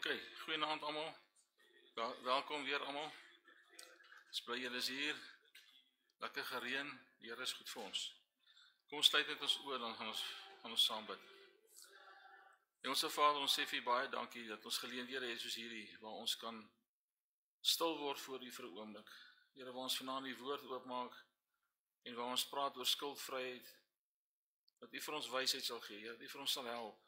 Ok, goeienaand allemaal. Welkom weer allemaal. Ek is bly julle is hier. Lekker gereën, die Here is goed vir ons. Kom ons sluit net ons oë, dan gaan ons saam bid. Hemelse Vader, ons sê vir U baie dankie dat ons geleenthede het soos hierdie, waar ons kan stil word voor U vir 'n oomblik. Here, waar ons vanaand die woord oopmaak en waar ons praat oor skuldvryheid, dat U vir ons wysheid sal gee, Here, dat U vir ons sal help.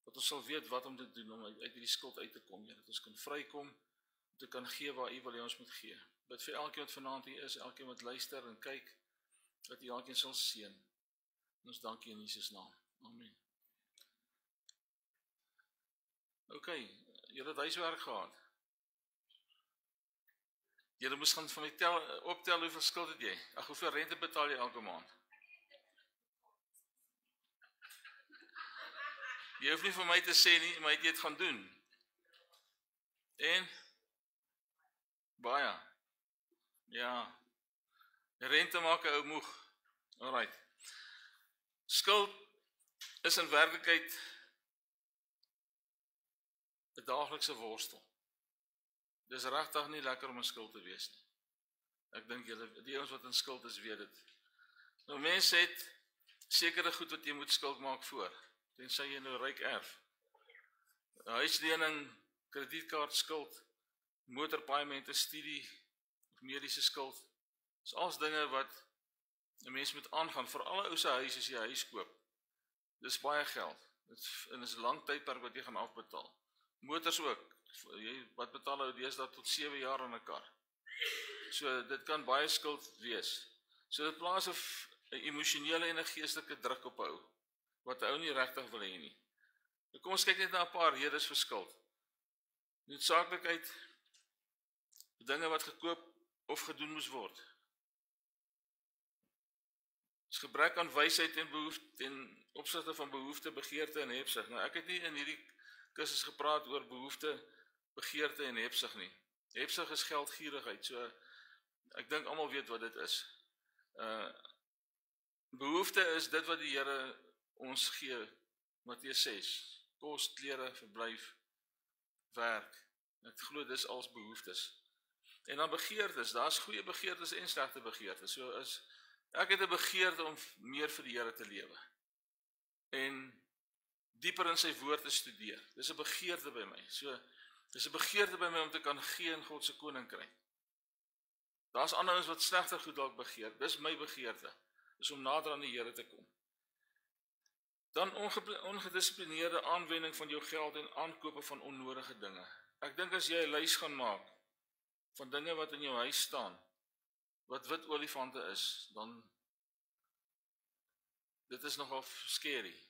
Dat ons sal weet wat om te doen om uit hierdie skuld uit te kom, Here, dat ons kan vrykom, om te kan gee waar U wil hê ons moet gee. Bid vir elkeen wat vanaand hier is, elkeen wat luister en kyk, dat U elkeen sal seën. En ons dank U in Jesus naam. Amen. Ok, julle het huiswerk gehad. Julle moes gaan van my optel hoeveel skuld het jy? Ag, hoeveel rente betaal jy elke maand? Jy hoef nie vir my te sê nie, maar jy het dit gaan doen. En? Baie. Ja. Rente maak 'n ou moeg. Alright. Skuld is in werklikheid 'n daaglikse worstel. Dis regtig nie lekker om in skuld te wees nie. Ek dink julle, die ouens wat in skuld is, weet dit. Nou mense het sekere goed wat jy moet skuld maak voor. Tensy jy nou ryk erf. Huislening, kredietkaart skuld, motorpaaiemente, studie of mediese skuld. Dis alles dinge wat 'n mens moet aangaan, vir alle ou se huis as jy 'n huis koop. Dis baie geld. En is 'n lang tydperk wat jy gaan afbetaal. Motors ook. Wat betaal ou deesdae tot 7 jaar aan 'n kar. So dit kan baie skuld wees. So dit plaas 'n emosionele en 'n geestelike druk op 'n ou wat 'n ou nie regtig wil hê nie. Nou kom ons kyk net na 'n paar redes vir skuld. Noodsaaklikheid, dinge wat gekoop of gedoen moes word. Dis gebrek aan wysheid en behoefte ten opsigte van behoefte, begeerte en hebsug. Nou ek het nie in hierdie kursus gepraat oor behoefte, begeerte en hebsug nie. Hebsug is geldgierigheid. So ek dink almal weet wat dit is. Behoefte is dit wat die Here ons gee. Matteus 6. Kos, klere, verblyf, werk. Ek glo dis als behoeftes. En dan begeertes, daar's goeie begeertes en slegte begeertes. So ek het 'n begeerte om meer vir die Here te lewe. En dieper in sy woord te studeer. Dis 'n begeerte by my. So dis 'n begeerte by my om te kan gee in God se koninkryk. Daar's ander ons wat slegter goed dalk begeer. Dis my begeerte. Dis om nader aan die Here te kom. Dan ongedissiplineerde aanwending van jou geld en aankope van onnodige dinge. Ek dink as jy 'n lys gaan maak van dinge wat in jou huis staan, wat wit olifante is, dan dit is nogal scary.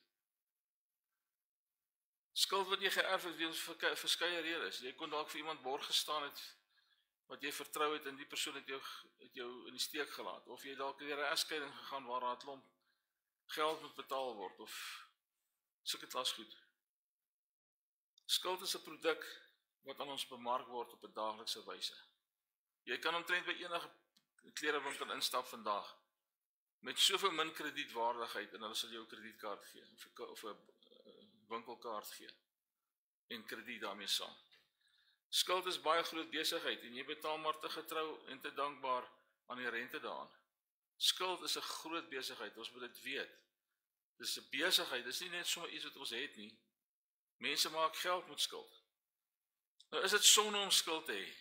Skuld wat jy geërf het weens verskeie redes. Jy kon dalk vir iemand borg gestaan het wat jy vertrou het en die persoon het jou in die steek gelaat, of jy dalk deur 'n egskeiding gegaan waar daar 'n klomp geld moet betaal word of sulke klas goed. Skuld is 'n produk wat aan ons bemark word op 'n daaglikse wyse. Jy kan omtrent by enige klerewinkel instap vandag met soveel min kredietwaardigheid en hulle sal jou 'n kredietkaart gee of 'n winkelkaart gee en krediet daarmee saam. Skuld is baie groot besigheid en jy betaal maar te getrou en te dankbaar aan die rente daaraan. Skuld is 'n groot besigheid, ons moet dit weet. Dis 'n besigheid, dis nie net sommer iets wat ons het nie. Mense maak geld met skuld. Nou is dit sonde om skuld te hê.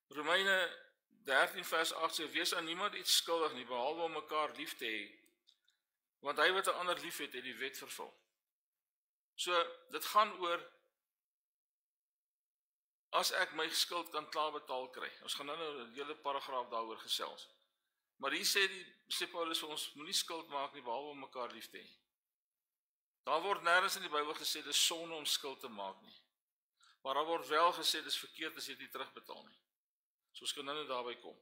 Romeine 13 vers 8 sê, wees aan niemand iets skuldig nie, behalwe om mekaar lief te hê, want hy wat 'n ander lief het, het die wet vervul. So, dit gaan oor, as ek my skuld kan klaar betaal kry. Ons gaan nou 'n hele paragraaf daaroor gesels. Maar hier sê Paulus vir ons, moenie skuld maak nie, behalwe om mekaar lief te hê. Daar word nêrens in die Bybel gesê, dis sonde om skuld te maak nie. Maar daar word wel gesê, dis verkeerd as jy dit nie terugbetaal nie. So ons kan nou daarby kom.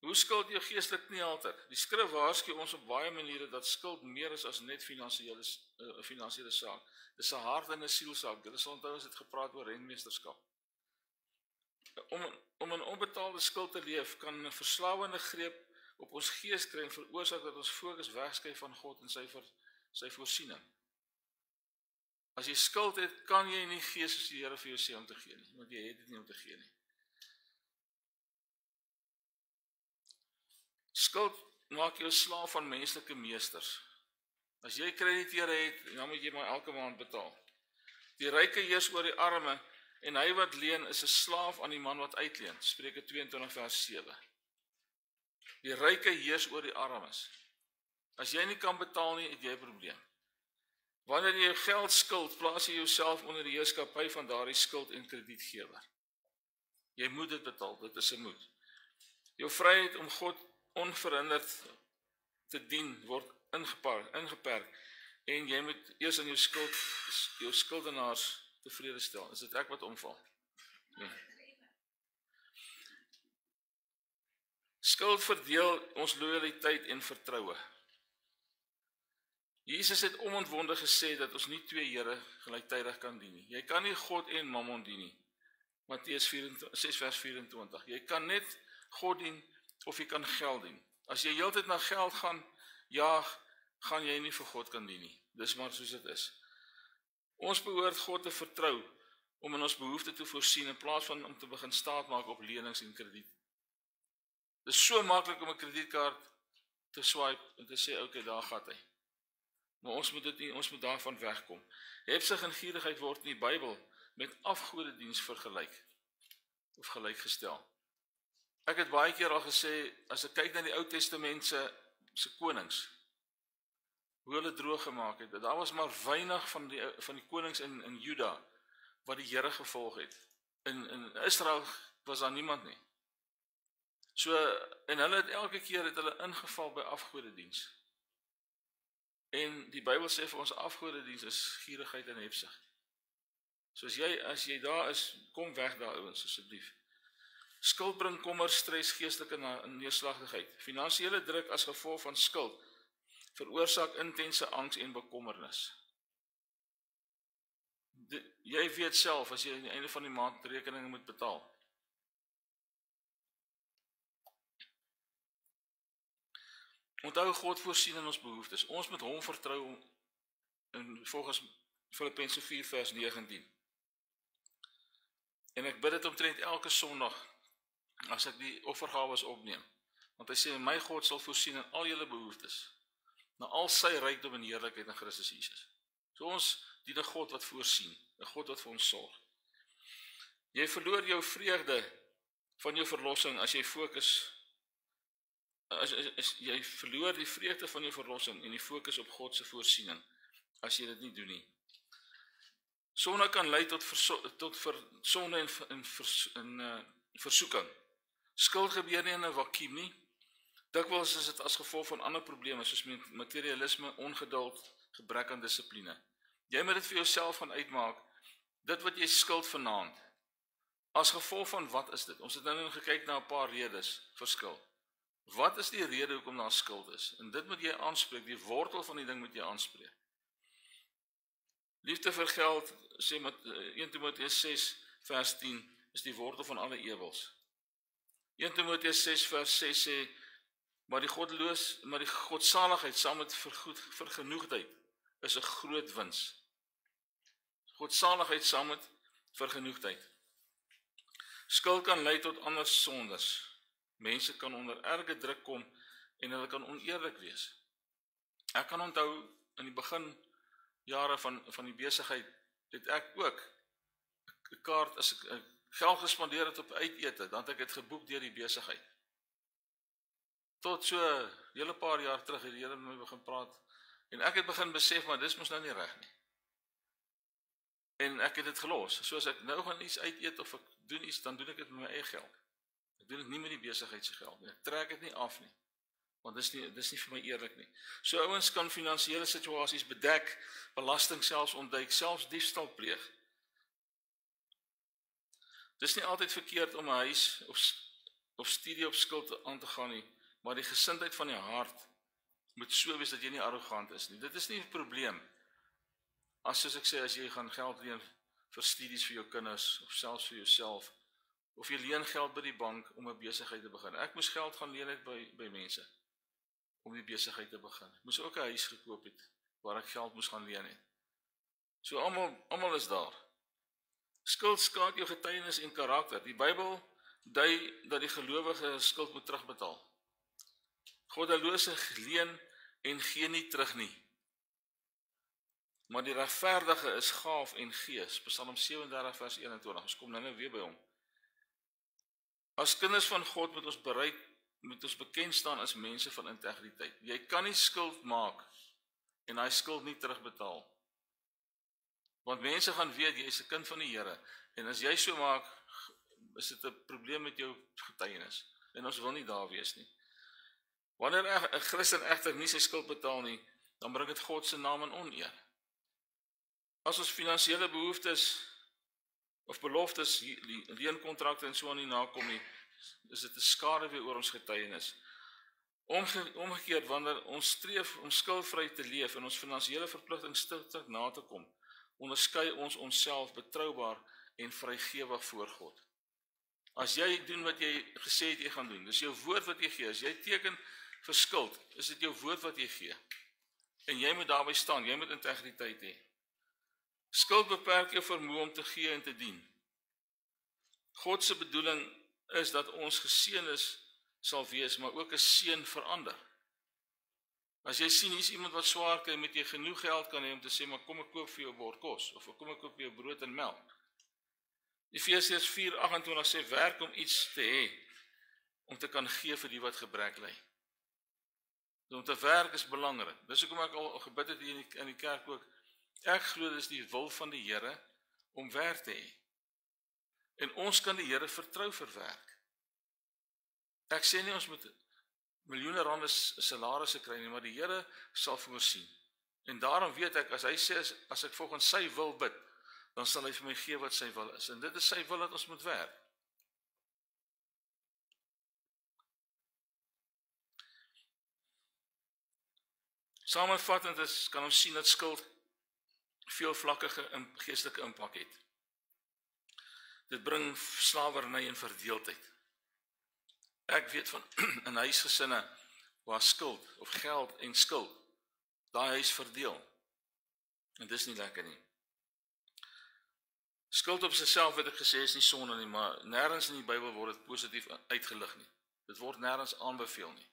Hoe skuld jou geestelik kniehalter? Die skrif waarsku ons op baie maniere dat skuld meer is as net finansiële saak. Dis 'n hart en 'n sielsaak. Julle sal onthou ons het gepraat oor rentmeesterskap. Om 'n onbetaalde skuld te leef kan 'n verslawende greep op ons gees kry en veroorsaak dat ons fokus wegskuif van God en sy voorsiening. As jy skuld het, kan jy nie gee soos die Here vir jou sê om te gee nie, want jy het dit nie om te gee nie. Skuld maak jou slaaf van menslike meesters. As jy krediteure het, dan moet jy maar elke maand betaal. Die ryke heers oor die arme, en hy wat leen is 'n slaaf aan die man wat uitleen. Spreuke 22 vers 7. Die ryke heers oor die armes. As jy nie kan betaal nie, het jy 'n probleem. Wanneer jy geld skuld, plaas jy jouself onder die heerskappy van daardie skuld en kredietgewer. Jy moet dit betaal, dit is 'n moet. Jou vryheid om God onverhinderd te dien word ingeperk en jy moet eers aan jou skuldenaars tevrede stel. Is dit ek wat omval? Nee. Skuld verdeel ons loyaliteit en vertroue. Jesus het onontwonde gesê dat ons nie twee Here gelyktydig kan dien nie. Jy kan nie God en Mammon dien nie. Matteus 6 vers 24. Jy kan net God dien of jy kan geld dien. As jy heeltyd na geld gaan jaag, gaan jy nie vir God kan dien nie. Dis maar soos dit is. Ons behoort God te vertrou om in ons behoeftes te voorsien in plaas van om te begin staatmaak op lenings en krediet. Dit is so maklik om 'n kredietkaart te swipe en te sê okay, daar gaan hy. Maar ons moet dit nie, ons moet daarvan wegkom. Hebsug en gierigheid word in die Bybel met afgodediens vergelyk of gelykgestel. Ek het baie keer al gesê, as ek kyk na die Ou Testament se konings, hoe hulle droog gemaak het, daar was maar weinig van die konings in Juda wat die Here gevolg het. In Israel was daar niemand nie. So, en hulle het elke keer hulle ingeval by afgodediens. En die Bybel sê vir ons afgodediens is gierigheid en hebsug. So as jy daar is, kom weg daar ouens asseblief. Skuld bring kommer, stres, geestelike neerslagtigheid. Finansiële druk as gevolg van skuld veroorsaak intense angs en bekommernis. Jy weet self as jy aan die einde van die maand rekeninge moet betaal. Onthou God voorsien in ons behoeftes. Ons moet hom vertrou volgens Filippense 4 vers 19. En ek bid dit omtrent elke Sondag as ek die offergawes opneem. Want hy sê my God sal voorsien in al julle behoeftes, na al sy rykdom en heerlikheid in Christus Jesus. So ons dien 'n God wat voorsien, 'n God wat vir ons sorg. Jy verloor jou vreugde van jou verlossing as jy fokus jy verloor die vreugde van jou verlossing en die fokus op God se voorsiening as jy dit nie doen nie. Sonde kan lei tot sonde en versoeking. Skuld gebeur nie in 'n vakuum nie. Dikwels is dit as gevolg van ander probleme soos materialisme, ongeduld, gebrek aan dissipline. Jy moet dit vir jouself gaan uitmaak. Dit wat jy skuld vanaand. As gevolg van wat is dit? Ons het nou gekyk na 'n paar redes vir skuld. Wat is die rede hoekom daar skuld is? En dit moet jy aanspreek, die wortel van die ding moet jy aanspreek. Liefde vir geld, sê 1 Timoteus 6 vers 10, is die wortel van alle ewels. 1 Timoteus 6 vers 6 sê, maar die godsaligheid saam met vergenoegdheid is 'n groot wins. Godsaligheid saam met vergenoegdheid. Skuld kan lei tot ander sondes. Mense kan onder erge druk kom en hulle kan oneerlik wees. Ek kan onthou in die beginjare van die besigheid het ek ook 'n kaart as ek geld gespandeer het op uitete, dan het ek dit geboek deur die besigheid. Tot so 'n hele paar jaar terug het die Here met my begin praat en ek het begin besef maar dis mos nou nie reg nie. En ek het dit gelos. So as ek nou gaan iets uiteet of ek doen iets, dan doen ek dit met my eie geld. Ek doen dit nie met die besigheid se geld nie. Ek trek dit nie af nie. Want dis nie vir my eerlik nie. So ouens kan finansiële situasies bedek, belasting selfs ontduik, selfs diefstal pleeg. Dis nie altyd verkeerd om 'n huis of studie op skuld aan te gaan nie, maar die gesindheid van die hart moet so wees dat jy nie arrogant is nie. Dit is nie 'n probleem. Soos ek sê, as jy gaan geld leen vir studies vir jou kinders of selfs vir jouself, of jy leen geld by die bank om 'n besigheid te begin. Ek moes geld gaan leen het by mense om die besigheid te begin. Ek moes ook 'n huis gekoop het waar ek geld moes gaan leen het. So almal is daar. Skuld skaad jou getuienis en karakter. Die Bybel dui dat die gelowige skuld moet terugbetaal. Goddelose leen en gee nie terug nie. Maar die regverdige is gaaf en gees. Psalm 37 vers 21. Ons kom nou weer by hom. As kinders van God moet ons bekend staan as mense van integriteit. Jy kan nie skuld maak en hy skuld nie terugbetaal. Want mense gaan weet jy is 'n kind van die Here. En as jy so maak, is dit 'n probleem met jou getuienis. En ons wil nie daar wees nie. Wanneer 'n Christen egter nie sy skuld betaal nie, dan bring dit God se naam in oneer. As ons finansiële behoeftes of beloftes, leenkontrakte en so aan nie nakom nie, is dit 'n skaduwee oor ons getuienis. Omgekeerd, wanneer ons streef om skuldvry te leef en ons finansiële verpligtinge stig na te kom, onderskei ons onsself betroubaar en vrygewig voor God. As jy doen wat jy gesê het jy gaan doen, dis jou woord wat jy gee. As jy teken vir skuld, is dit jou woord wat jy gee. En jy moet daarby staan, jy moet integriteit hê. Skuld beperk jou vermoë om te gee en te dien. God se bedoeling is dat ons geseënes sal wees, maar ook 'n seën vir ander. As jy sien hier's iemand wat swaar kry, met jy genoeg geld kan hê om te sê, maar kom ek koop vir jou 'n bord kos, of kom ek koop vir jou brood en melk. Efesiërs 4:28 sê, werk om iets te hê, om te kan gee vir die wat gebrek ly. Om te werk is belangrik. Dis hoekom ek al gebid het hier in die kerk ook. Ek glo dis die wil van die Here om werk te hê. En ons kan die Here vertrou vir werk. Ek sê nie ons moet miljoene rande salarisse kry nie, maar die Here sal voorsien. En daarom weet ek, as hy sê, as ek volgens sy wil bid, dan sal hy vir my gee wat sy wil is. En dit is sy wil dat ons moet werk. Samevattend kan ons sien dat skuld veelvlakkige geestelike impak het. Dit bring slawerny en verdeeldheid. Ek weet van in huisgesinne waar skuld of geld en skuld, daai huis verdeel. En dis nie lekker nie. Skuld op sigself, het ek gesê, is nie sonde nie, maar nêrens in die Bybel word dit positief uitgelig nie. Dit word nêrens aanbeveel nie.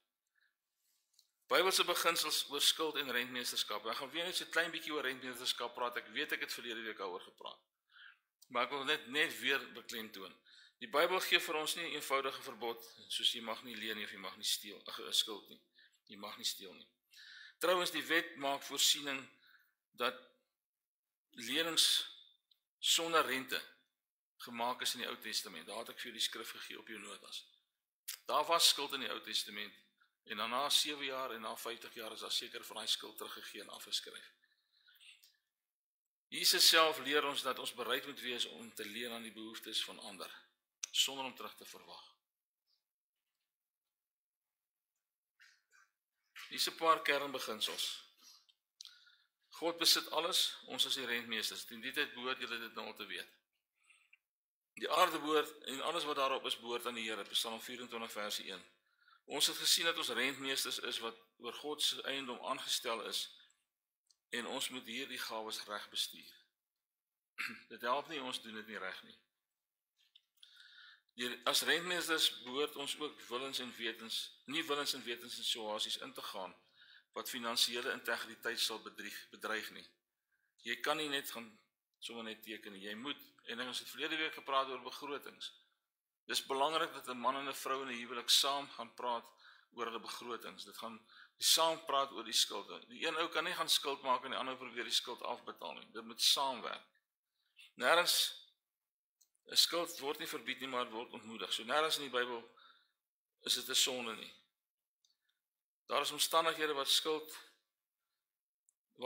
Bybelse beginsels oor skuld en rentmeesterskap. Ek gaan weer net so 'n klein bietjie oor rentmeesterskap praat. Ek weet ek het verlede week daaroor gepraat. Maar ek wil net weer beklemtoon. Die Bybel gee vir ons nie 'n eenvoudige verbod soos jy mag nie leen nie of jy mag nie steel, skuld nie. Jy mag nie steel nie. Trouwens, die wet maak voorsiening dat lenings sonder rente gemaak is in die Ou Testament. Daar het ek vir jou die skrif gegee op jou notas. Daar was skuld in die Ou Testament. En dan na 7 jaar en na 50 jaar is daar seker van daai skuld teruggegee en afgeskryf. Jesus self leer ons dat ons bereid moet wees om te leen aan die behoeftes van ander, sonder om terug te verwag. Hier's 'n paar kernbeginsels. God besit alles, ons is die rentmeesters. In die tyd behoort julle dit nou al te weet. Die aarde behoort en alles wat daarop is behoort aan die Here. Psalm 24 vers 1. Ons het gesien dat ons rentmeesters is wat oor God se eiendom aangestel is en ons moet hierdie gawes reg bestuur. Dit help nie ons doen dit nie reg nie. As rentmeesters behoort ons ook willens en wetens in situasies in te gaan wat finansiële integriteit sal bedreig nie. Jy kan nie net gaan sommer net teken nie. Jy moet, en ons het verlede week gepraat oor begrotings. Dis belangrik dat 'n man en 'n vrou in 'n huwelik saam gaan praat oor hulle begrotings. Dit gaan saam praat oor die skuld. Die een ou kan nie gaan skuld maak en die ander probeer die skuld afbetaal nie. Dit moet saamwerk. Nêrens 'n skuld word nie verbied nie, maar word ontmoedig. So nêrens in die Bybel is dit 'n sonde nie. Daar is omstandighede waar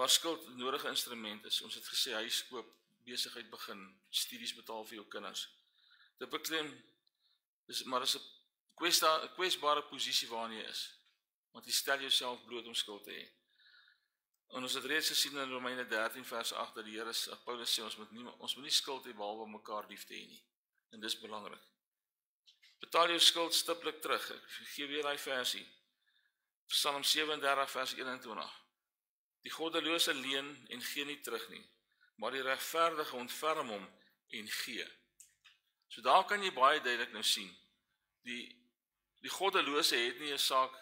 skuld 'n nodige instrument is. Ons het gesê huis koop, besigheid begin, studies betaal vir jou kinders. Dit beklem, maar dis 'n kwesbare posisie waarin jy is. Want jy stel jouself bloot om skuld te hê. En ons het reeds gesien in Romeine 13 vers 8 dat die Here, Paulus sê, ons moet nie skuld hê behalwe om mekaar lief te hê nie. En dis belangrik. Betaal jou skuld stiptelik terug. Ek gee weer daai versie. Psalm 37 vers 21. Die goddelose leen en gee nie terug nie. maar die regverdige ontferm hom en gee. So daar kan jy baie duidelik nou sien, die goddelose het nie 'n saak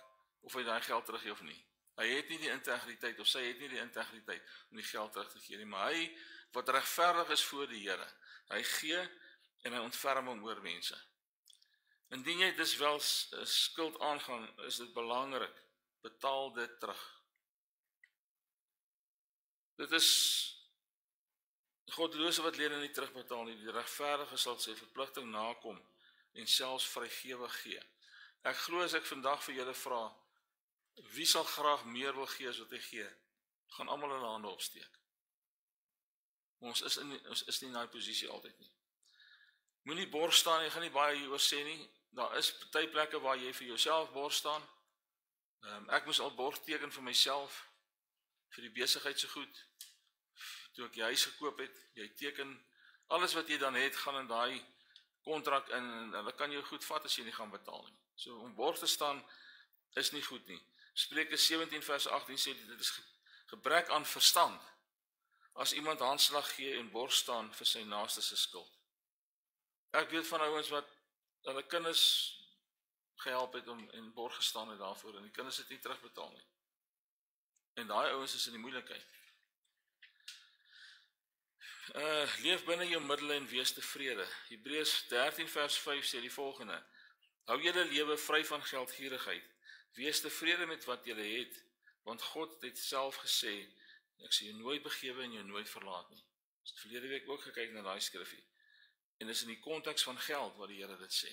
of hy daai geld teruggee of nie. Hy het nie die integriteit, of sy het nie die integriteit om die geld terug te gee nie, maar hy wat regverdig is voor die Here, hy gee en hy ontferm hom oor mense. Indien jy dus wel skuld aangaan, is dit belangrik, betaal dit terug. Dit is goddelose wat lede nie terugbetaal nie, die regverdige sal sy verpligting nakom en selfs vrygewig gee. Ek glo as ek vandag vir julle vra, wie sal graag meer wil gee as wat hy gee, gaan almal hulle hande opsteek. Ons is nie in daai posisie altyd nie. Moenie bors staan, jy gaan nie baie hieroor sê nie, daar is party plekke waar jy vir jouself bors staan. Ek moes al bors teken vir myself, vir die besigheid so goed, toe ek die huis gekoop het, jy teken, alles wat jy dan het, gaan in daai kontrak in, en hulle kan jou goed vat as jy nie gaan betaal nie. So om bors te staan, is nie goed nie. Spreuke 17 vers 18 sê, dit is gebrek aan verstand, as iemand handslag gee en bors staan vir sy naaste se skuld. Ek weet van ouens wat hulle kinders gehelp het en borg gestaan het daarvoor, en die kinders het nie terugbetaal nie. En daai ouens is in die moeilikheid. Leef binne jou middele en wees tevrede. Hebreërs 13 vers 5 sê die volgende: hou julle lewe vry van geldgierigheid. Wees tevrede met wat julle het, want God het self gesê, ek sal jou nooit begewe en jou nooit verlaat nie. Ons het verlede week ook gekyk na daai skrifgie. En is in die konteks van geld wat die Here dit sê.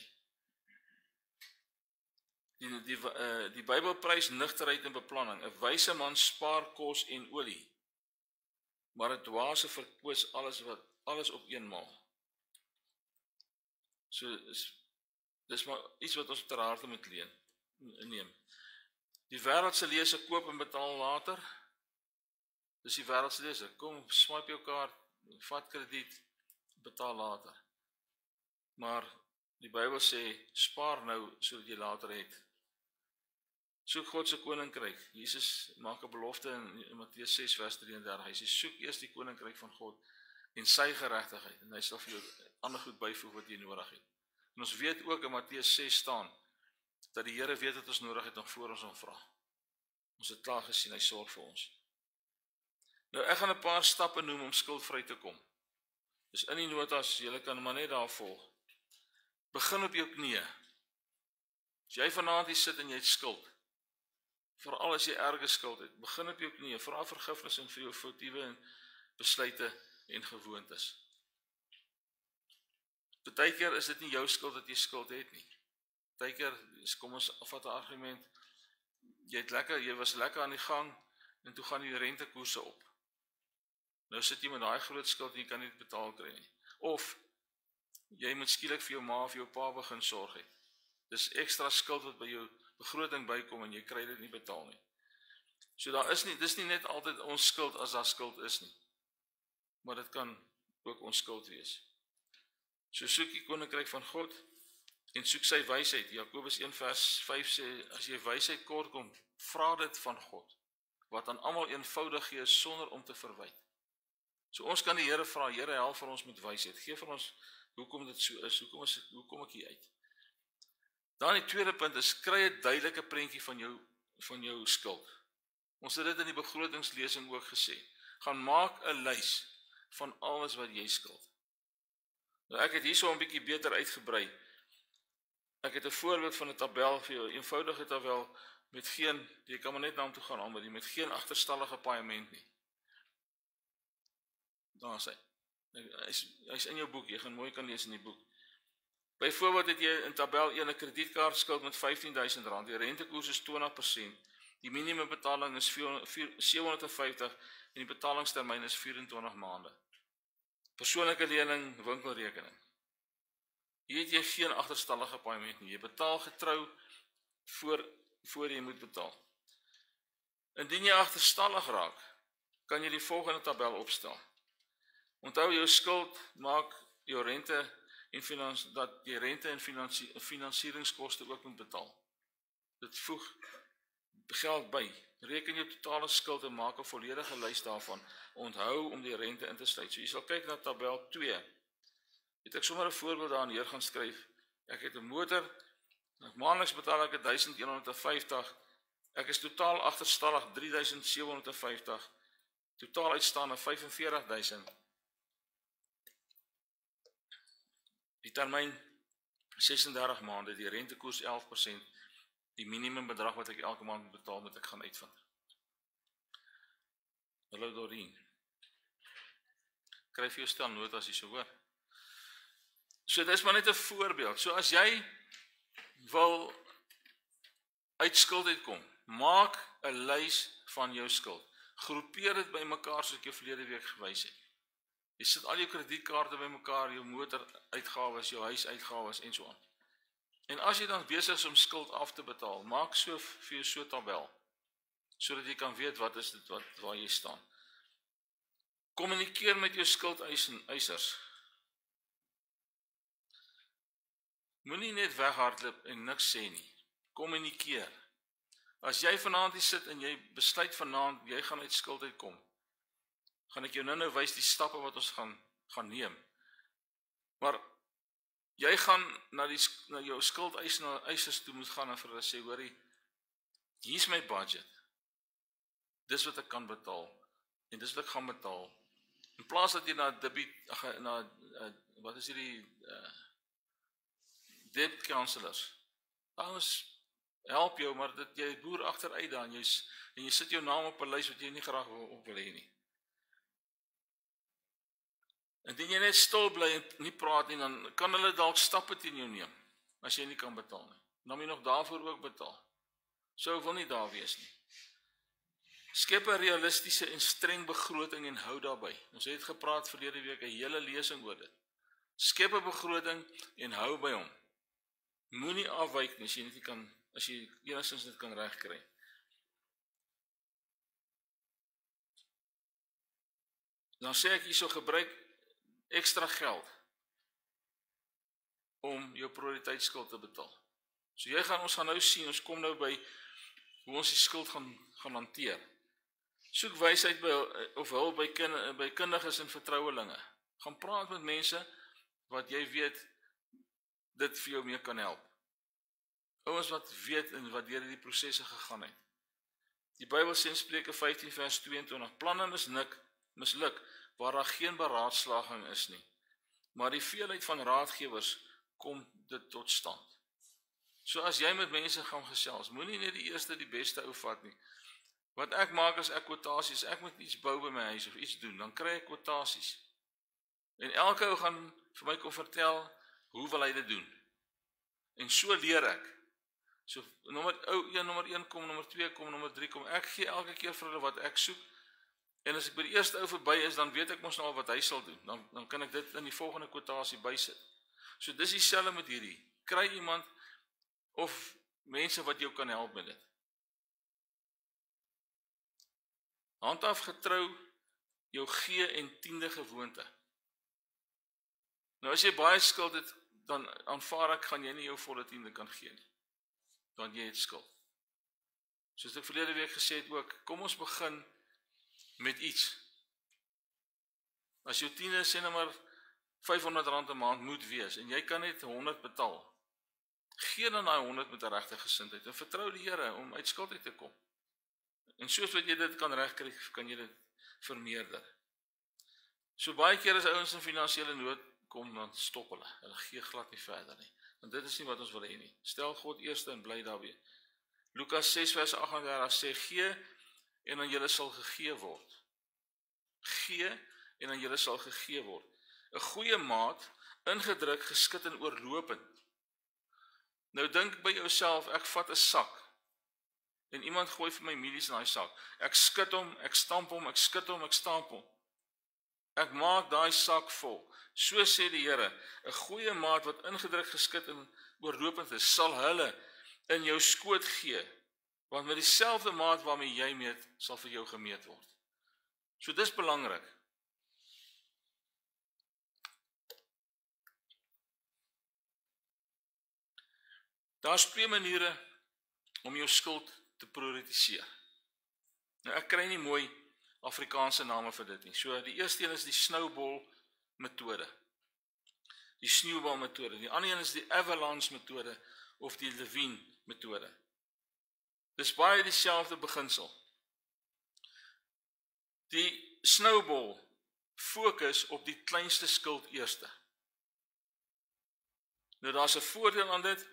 Die Bybel prys nugterheid en beplanning. 'n wyse man spaar kos en olie, maar 'n dwaase verkwis alles op eenmaal. So dis maar iets wat ons ter harte moet neem. Die wêreldse lese koop en betaal later. Dis die wêreldse lese. Kom, swipe jou kaart, vat krediet, betaal later. Maar die Bybel sê, spaar nou sodat jy later het. Soek God se koninkryk. Jesus maak 'n belofte in Matteus 6 vers 33. Hy sê, soek eers die koninkryk van God en sy geregtigheid, en hy sal vir jou ander goed byvoeg wat jy nodig het. En ons weet ook in Matteus 6 staan, dat die Here weet wat ons nodig het nog voor ons hom vra. Ons het klaar gesien, hy sorg vir ons. Nou ek gaan 'n paar stappe noem om skuldvry te kom. Dus in die notas, julle kan maar net daar volg. Begin op jou knieë. As jy vanaand hier sit en jy het skuld, veral as jy erge skuld het, begin op jou knieë, vra vergifnis en vir jou foutiewe en besluite en gewoontes. Partykeer is dit nie jou skuld dat jy skuld het nie. Partykeer, kom ons vat 'n argument, jy was lekker aan die gang, en toe gaan die rentekoerse op. Nou sit jy met daai groot skuld en jy kan nie betaal kry nie. Of, jy moet skielik vir jou ma of jou pa begin sorg het. Dis ekstra skuld wat by jou begroting bykom en jy kry dit nie betaal nie. So dis nie net altyd ons skuld as daar skuld is nie. Maar dit kan ook ons skuld wees. So soek die koninkryk van God en soek sy wysheid. Jakobus 1 vers 5 sê, as jy wysheid kort kom, vra dit van God, wat aan almal eenvoudig gee sonder om te verwyd. So ons kan die Here vra, Here help vir ons met wysheid. Gee vir ons hoekom dit so is, hoe kom ek hier uit? Dan die tweede punt is, kry 'n duidelike prentjie van jou skuld. Ons het dit in die begrotingslesing ook gesê. Gaan maak 'n lys van alles wat jy skuld. Nou ek het hierso 'n bietjie beter uitgebrei. Ek het 'n voorbeeld van 'n tabel vir jou, 'n eenvoudige tabel met geen, jy kan maar net na hom toe gaan aan, met geen agterstallige paaiement nie. Daar is hy. Hy's in jou boek, jy gaan mooi kan lees in die boek. Byvoorbeeld het jy in tabel 1 'n kredietkaart skuld met R15.000, die rentekoers is 20%, die minimumbetaling is R750 en die betalingstermyn is 24 maande. Persoonlike lening, winkelrekening. Hier het jy geen agterstallige paaiement nie. Jy betaal getrou voor jy moet betaal. Indien jy agterstallig raak, kan jy die volgende tabel opstel. Onthou jou skuld maak jou rente en finansieringskoste ook moet betaal. Dit voeg geld by Reken jou totale skuld en maak 'n volledige lys daarvan. Onthou om die rente in te sluit. So jy sal kyk na tabel 2. Het ek sommer 'n voorbeeld daar neer gaan skryf. Ek het 'n motor, maandeliks betaal ek 1150. Ek is totaal agterstallig 3750. Totaal uitstaande 45000. Die termyn 36 maande, die rentekoers 11%. Die minimum bedrag wat ek elke maand moet betaal, moet ek gaan uitvind. Hallo Dorien. Kry vir jou stel notas as jy so hoor. So dit is maar net 'n voorbeeld. So as jy wil uit skuld uitkom, maak 'n lys van jou skuld. Groepeer dit by mekaar soos ek jou verlede week gewys het. Jy sit al jou kredietkaarte by mekaar, jou motoruitgawes, jou huisuitgawes en so aan. En as jy dan besig is om skuld af te betaal, maak so vir jou so 'n tabel, sodat jy kan weet wat is dit waar jy staan. Kommunikeer met jou skuldeisers. Moenie net weghardloop en niks sê nie. Kommunikeer. As jy vanaand hier sit en jy besluit vanaand jy gaan uit skuld uitkom, gaan ek jou nou wys die stappe wat ons gaan neem. Maar jy gaan na jou skuldeisers toe moet gaan en vir hulle sê, hoorie, hier's my budget. Dis wat ek kan betaal en dis wat ek gaan betaal. In plaas dat jy wat is hierdie debt counselors. Ouens help jou, maar jy boer agteruit daar en jy sit jou naam op 'n lys wat jy nie graag op wil hê nie. Indien jy net stil bly en nie praat nie, dan kan hulle dalk stappe teen jou neem, as jy nie kan betaal nie. Dan moet jy nog daarvoor ook betaal. So ek wil nie daar wees nie. Skep 'n realistiese en streng begroting en hou daarby. Ons het gepraat verlede week 'n hele lesing oor dit. Skep 'n begroting en hou by hom. Moenie afwyk nie as jy enigstens dit kan regkry. Dan sê ek hierso gebruik ekstra geld om jou prioriteitsskuld te betaal. So ons gaan nou sien, ons kom nou by hoe ons die skuld gaan hanteer. Soek wysheid of hulp by kundiges en vertrouelinge. Gaan praat met mense wat jy weet dit vir jou mee kan help. Ouens wat weet en wat deur hierdie prosesse gegaan het. Die Bybel sê in Spreuke 15 vers 22, planne misluk waar daar geen beraadslaging is nie. Maar die veelheid van raadgewers kom dit tot stand. So as jy met mense gaan gesels, moenie net die eerste die beste ou vat nie. Wat ek maak as ek kwotasies, ek moet iets bou by my huis of iets doen, dan kry ek kwotasies. En elke ou gaan vir my kom vertel hoe wil hy dit doen. En so leer ek. So nommer 1 kom, nommer 2 kom, nommer 3 kom. Ek gee elke keer vir hulle wat ek soek. En as ek by die eerste ou verby is, dan weet ek mos nou al wat hy sal doen. Dan kan ek dit in die volgende kwotasie bysit. So dis dieselfde met hierdie. Kry iemand of mense wat jou kan help met dit. Handhaaf getrou jou gee en tiende gewoonte. Nou as jy baie skuld het, dan aanvaar ek gaan jy nie jou volle tiende kan gee nie. Want jy het skuld. Soos ek verlede week gesê het ook, kom ons begin met iets. As jou tiende sê nou maar R500 'n maand moet wees en jy kan net 100 betaal. Gee dan daai 100 met 'n regte gesindheid en vertrou die Here om uit skuld uit te kom. En soos wat jy dit kan regkry, kan jy dit vermeerder. So baie keer as ouens in finansiële nood kom, dan stop hulle. Hulle gee glad nie verder nie. Want dit is nie wat ons wil hê nie. Stel God eerste en bly daarby. Lukas 6 vers 38 sê, gee en aan julle sal gegee word. Gee en aan julle sal gegee word. 'n Goeie maat, ingedruk, geskit en oorlopend. Nou dink by jouself, ek vat 'n sak en iemand gooi vir my mielies in daai sak. Ek skud hom, ek stamp hom, ek skud hom, ek stamp hom. Ek maak daai sak vol. So sê die Here, 'n goeie maat wat ingedruk, geskit en oorlopend is, sal hulle in jou skoot gee, want met dieselfde maat waarmee jy meet, sal vir jou gemeet word. So dis belangrik. Daar's twee maniere om jou skuld te prioritiseer. Nou ek kry nie mooi Afrikaanse name vir dit nie. So die eerste een is die snowball metode. Die sneeubal metode. Die ander een is die avalanche metode of die lawine metode. Dis baie dieselfde beginsel. Die snowball fokus op die kleinste skuld eerste. Nou daar's 'n voordeel aan dit.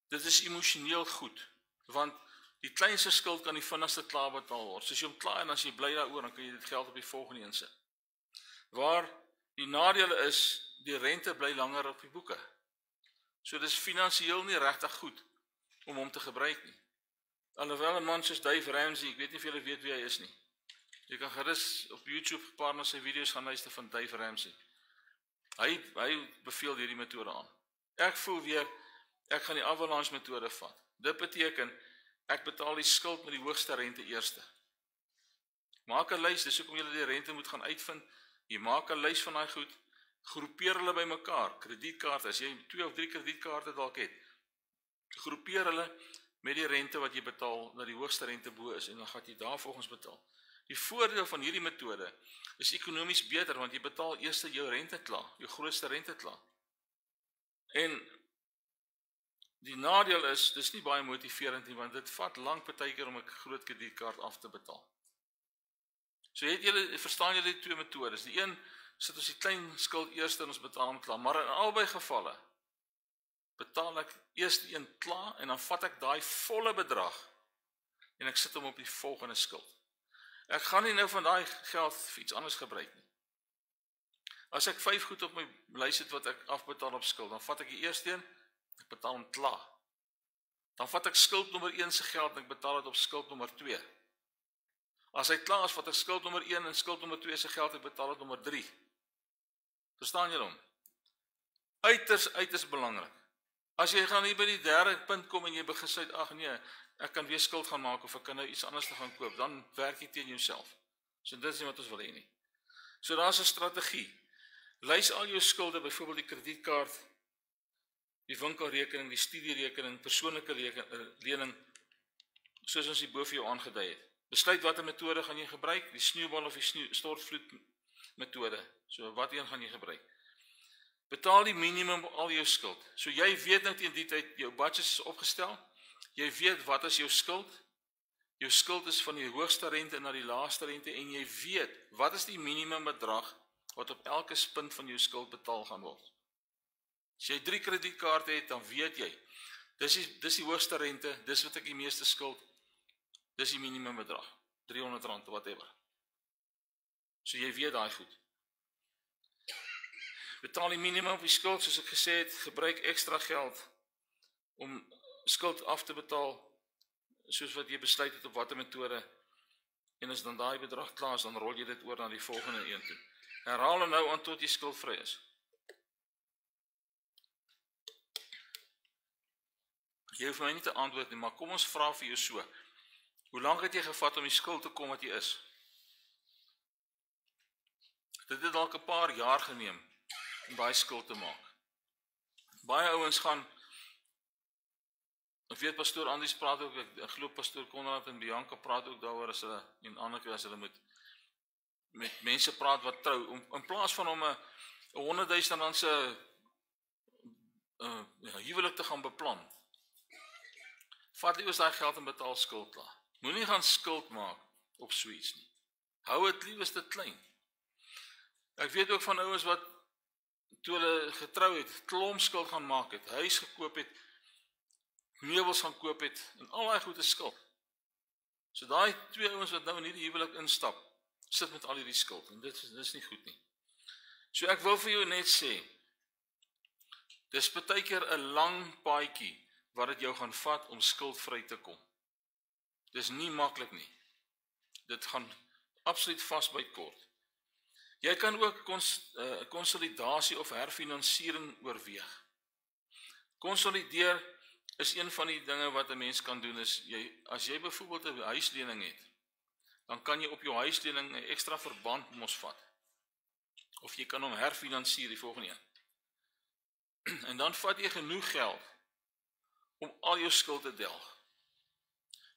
Dit is emosioneel goed, want die kleinste skuld kan die vinnigste klaar betaal word. So as jy hom klaar en as jy bly daaroor, dan kan jy dit geld op die volgende een sit. Waar die nadeel is, die rente bly langer op die boeke. So dis finansiëel nie regtig goed om hom te gebruik nie. Alhoewel 'n man soos Dave Ramsey, ek weet nie of julle weet wie hy is nie. Jy kan gerus op YouTube 'n paar na sy video's gaan luister van Dave Ramsey. Hy beveel hierdie metode aan. Ek voel weer, ek gaan die avalanche metode vat. Dit beteken, ek betaal die skuld met die hoogste rente eerste. Maak 'n lys, dis hoekom julle die rente moet gaan uitvind. Jy maak 'n lys van daai goed, groepeer hulle bymekaar, kredietkaarte, as jy 2 of 3 kredietkaarte dalk het, groepeer hulle met die rente wat jy betaal, dat die hoogste rente bo is, en dan gaan jy daarvolgens betaal. Die voordeel van hierdie metode is ekonomies beter, want jy betaal eers jou rente klaar, jou grootste rente klaar. En die nadeel is, dis nie baie motiverend nie, want dit vat lank partykeer om 'n groot kredietkaart af te betaal. So verstaan julle die twee metodes. Die een sit ons die klein skuld eers en ons betaal hom klaar, maar in albei gevalle betaal ek eers die een klaar en dan vat ek daai volle bedrag en ek sit hom op die volgende skuld. Ek gaan nie nou van daai geld vir iets anders gebruik nie. As ek 5 goed op my lys het wat ek afbetaal op skuld, dan vat ek die eerste een, ek betaal hom klaar. Dan vat ek skuld nommer 1 se geld en ek betaal dit op skuld nommer 2. As hy klaar is, vat ek skuld nommer 1 en skuld nommer 2 se geld en ek betaal dit nommer 3. Verstaan julle hom? Uiters belangrik. As jy gaan hier by die derde punt kom en jy begin sê, ag nee, ek kan weer skuld gaan maak of ek kan nou iets anders te gaan koop, dan werk jy teen jouself. So dit is nie wat ons wil hê nie. So daar's 'n strategie. Lys al jou skulde, byvoorbeeld die kredietkaart, die winkelrekening, die studierekening, persoonlike lening, soos ons hier bo vir jou aangedui het. Besluit watter metode gaan jy gebruik, die sneeubal of die stortvloed metode. So wat een gaan jy gebruik? Betaal die minimum op al jou skuld. So jy weet nou teen die tyd jou budget is opgestel. Jy weet wat is jou skuld? Jou skuld is van die hoogste rente na die laagste rente en jy weet wat is die minimum bedrag wat op elke punt van jou skuld betaal gaan word. As jy 3 kredietkaarte het, dan weet jy, dis die hoogste rente, dis wat ek die meeste skuld, dis die minimum bedrag, R300 of whatever. So jy weet daai goed. Betaal die minimum op die skuld, soos ek gesê het, gebruik ekstra geld om skuld af te betaal, soos wat jy besluit het op watter metode, en as dan daai bedrag klaar is, dan rol jy dit oor na die volgende een toe. Herhaal nou aan tot jy skuldvry is. Jy hoef my nie te antwoord nie, maar kom ons vra vir jou so. Hoe lank het jy gevat om die skuld te kom wat jy is? Dit het dalk 'n paar jaar geneem om daai skuld te maak. Baie ouens gaan, ek weet pastoor Andries praat ook, ek glo pastoor Konrad en Bianca praat ook daaroor as hulle, en ander keer as hulle met mense praat wat trou, in plaas van om 'n R100,000 se huwelik te gaan beplan, vat liewer daai geld en betaal skuld klaar. Moenie gaan skuld maak op so iets nie. Hou dit liewer klein. Ek weet ook van ouens wat toe hulle getrou het, klomp skuld gaan maak het, huis gekoop het, meubels gaan koop het, en al daai goed is skuld. So daai 2 ouens wat nou in hierdie huwelik instap, sit met al hierdie skuld, en dit is nie goed nie. So ek wil vir jou net sê, dis partykeer 'n lang paadjie, wat dit jou gaan vat om skuldvry te kom. Dis nie maklik nie. Dit gaan absoluut vasbyt kort. Jy kan ook konsolidasie of herfinansiering oorweeg. Konsolideer is een van die dinge wat 'n mens kan doen, is as jy byvoorbeeld 'n huislening het, dan kan jy op jou huislening 'n ekstra verband mos vat. Of jy kan hom herfinansier, die volgende een. En dan vat jy genoeg geld om al jou skuld te delg.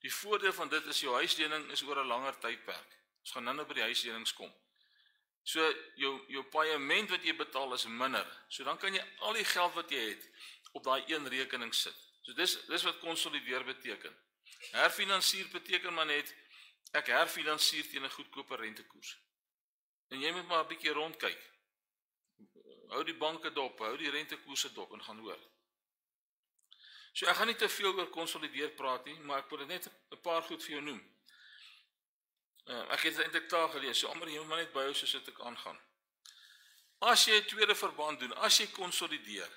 Die voordeel van dit is jou huislening is oor 'n langer tydperk. Ons gaan nou by die huislenings kom. So jou paaiement wat jy betaal is minder. So dan kan jy al die geld wat jy het op daai een rekening sit. So dis wat konsolideer beteken. Herfinansier beteken maar net ek herfinansier teen 'n goedkoper rentekoers. En jy moet maar 'n bietjie rondkyk. Hou die banke dop, hou die rentekoerse dop en gaan hoor. So ek gaan nie te veel oor konsolideer praat nie, maar ek wil net 'n paar goed vir jou noem. Ek het eintlik taal gelees, so almal jy moet maar net byhou soos dit ek aangaan. As jy 'n tweede verband doen, as jy konsolideer,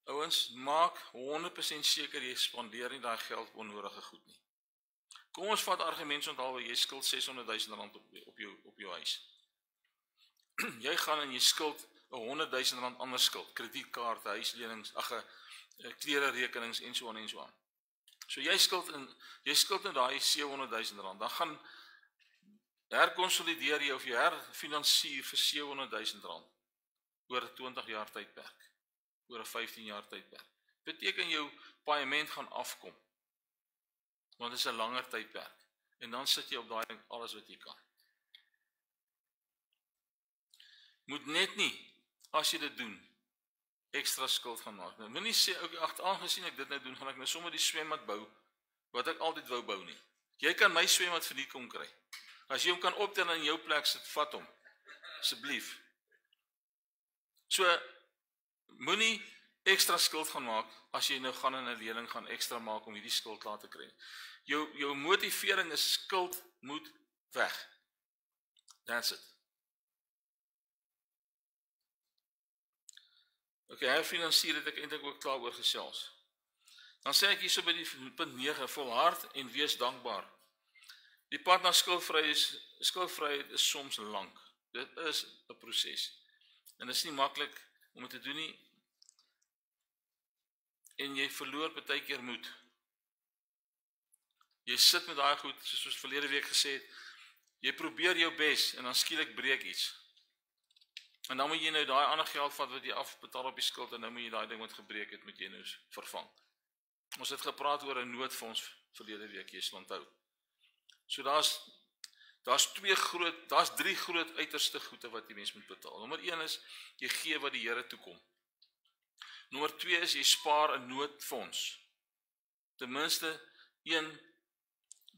ouens, maak 100% seker jy spandeer nie daai geld op onnodige goed nie. Kom ons vat argumente onthou jy skuld R600,000 op jou huis. Jy gaan en jy skuld R100,000 ander skuld, kredietkaarte, huislenings, klere rekenings en so aan. So jy skuld in daai R700,000, dan gaan herkonsolideer jy of jy herfinansier vir R700,000 oor 'n 20 jaar tydperk, oor 'n 15 jaar tydperk. Beteken jou paaiement gaan afkom, want dit is 'n langer tydperk, en dan sit jy op daai ding alles wat jy kan. Moet net nie, as jy dit doen, ekstra skuld gaan maak. Nou, moenie sê, aangesien ek dit nou doen, gaan ek nou sommer die swembad bou, wat ek altyd wou bou nie. Jy kan my swembad vir die kom kry. As jy hom kan optel in jou plek sit, vat hom. Asseblief. So, moenie ekstra skuld gaan maak, as jy nou gaan in 'n lening gaan ekstra maak om hierdie skuld klaar te kry. Jou motivering is skuld moet weg. That's it. Okay, herfinansier het ek eintlik ook klaar oor gesels. Dan sê ek hierso by die punt 9, volhard en wees dankbaar. Die pad na skuldvryheid is soms lank. Dit is 'n proses. En dit is nie maklik om dit te doen nie. En jy verloor baie keer moed. Jy sit met daai goed, soos ons verlede week gesê het, jy probeer jou bes en dan skielik breek iets. En dan moet jy nou daai ander geld vat wat jy afbetaal op die skuld en nou moet jy daai ding wat gebreek het met jy nou vervang. Ons het gepraat oor 'n noodfonds verlede week, jy sal onthou. So daar's drie groot uiterste goede wat die mens moet betaal. Nommer 1 is jy gee wat die Here toekom. Nommer 2 is jy spaar 'n noodfonds. Ten minste 1,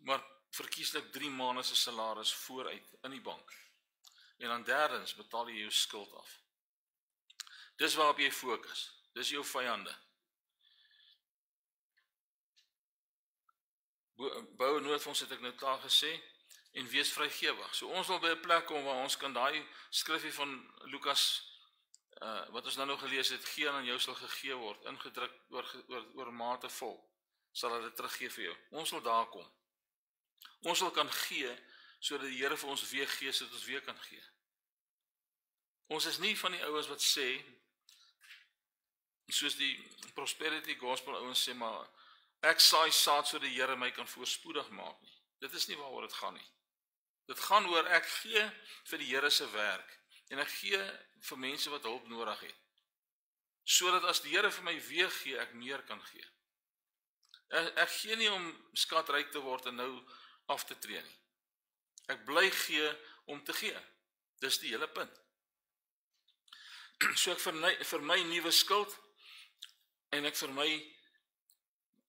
maar verkieslik 3 maande se salaris vooruit in die bank. En dan derdens betaal jy jou skuld af. Dis waarop jy fokus. Dis jou vyande. Bou 'n noodfonds het ek nou klaar gesê en wees vrygewig. So ons wil by 'n plek kom waar ons kan daai skrifgie van Lukas wat ons nou nog gelees het, gee aan jou sal gegee word, ingedruk oor mate vol, sal hulle teruggee vir jou. Ons wil daar kom. Ons wil kan gee sodat die Here vir ons weer gee sodat ons weer kan gee. Ons is nie van die ouens wat sê soos die prosperity gospel ouens sê maar ek saai saad sodat die Here my kan voorspoedig maak nie. Dit is nie waaroor dit gaan nie. Dit gaan oor ek gee vir die Here se werk en ek gee vir mense wat hulp nodig het. Sodat as die Here vir my weer gee, ek meer kan gee. Ek gee nie om skatryk te word en nou af te tree nie. Ek bly gee om te gee. Dis die hele punt. So ek vermy nuwe skuld en ek vermy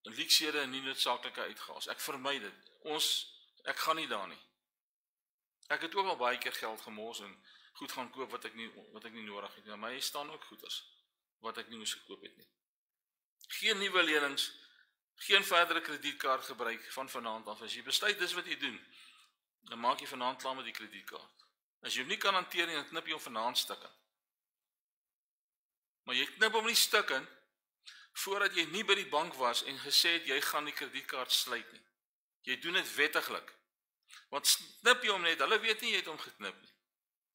leksede en nie noodsaaklike uitgawes. Ek vermy dit. Ek gaan nie daar nie. Ek het ook al baie keer geld gemors en goed gaan koop wat ek nie nodig het nie. Maar my staan ook goeders wat ek nie moes gekoop het nie. Geen nuwe lenings, geen verdere kredietkaart gebruik van vanaand af. As jy besluit dis wat jy doen, dan maak jy vanaand klaar met die kredietkaart. As jy hom nie kan hanteer nie, dan knip jy hom vanaand stukken. Maar jy knip hom nie stukken voordat jy nie by die bank was en gesê het jy gaan die kredietkaart sluit nie. Jy doen dit wettiglik. Want knip jy hom net, hulle weet nie jy het hom geknip nie.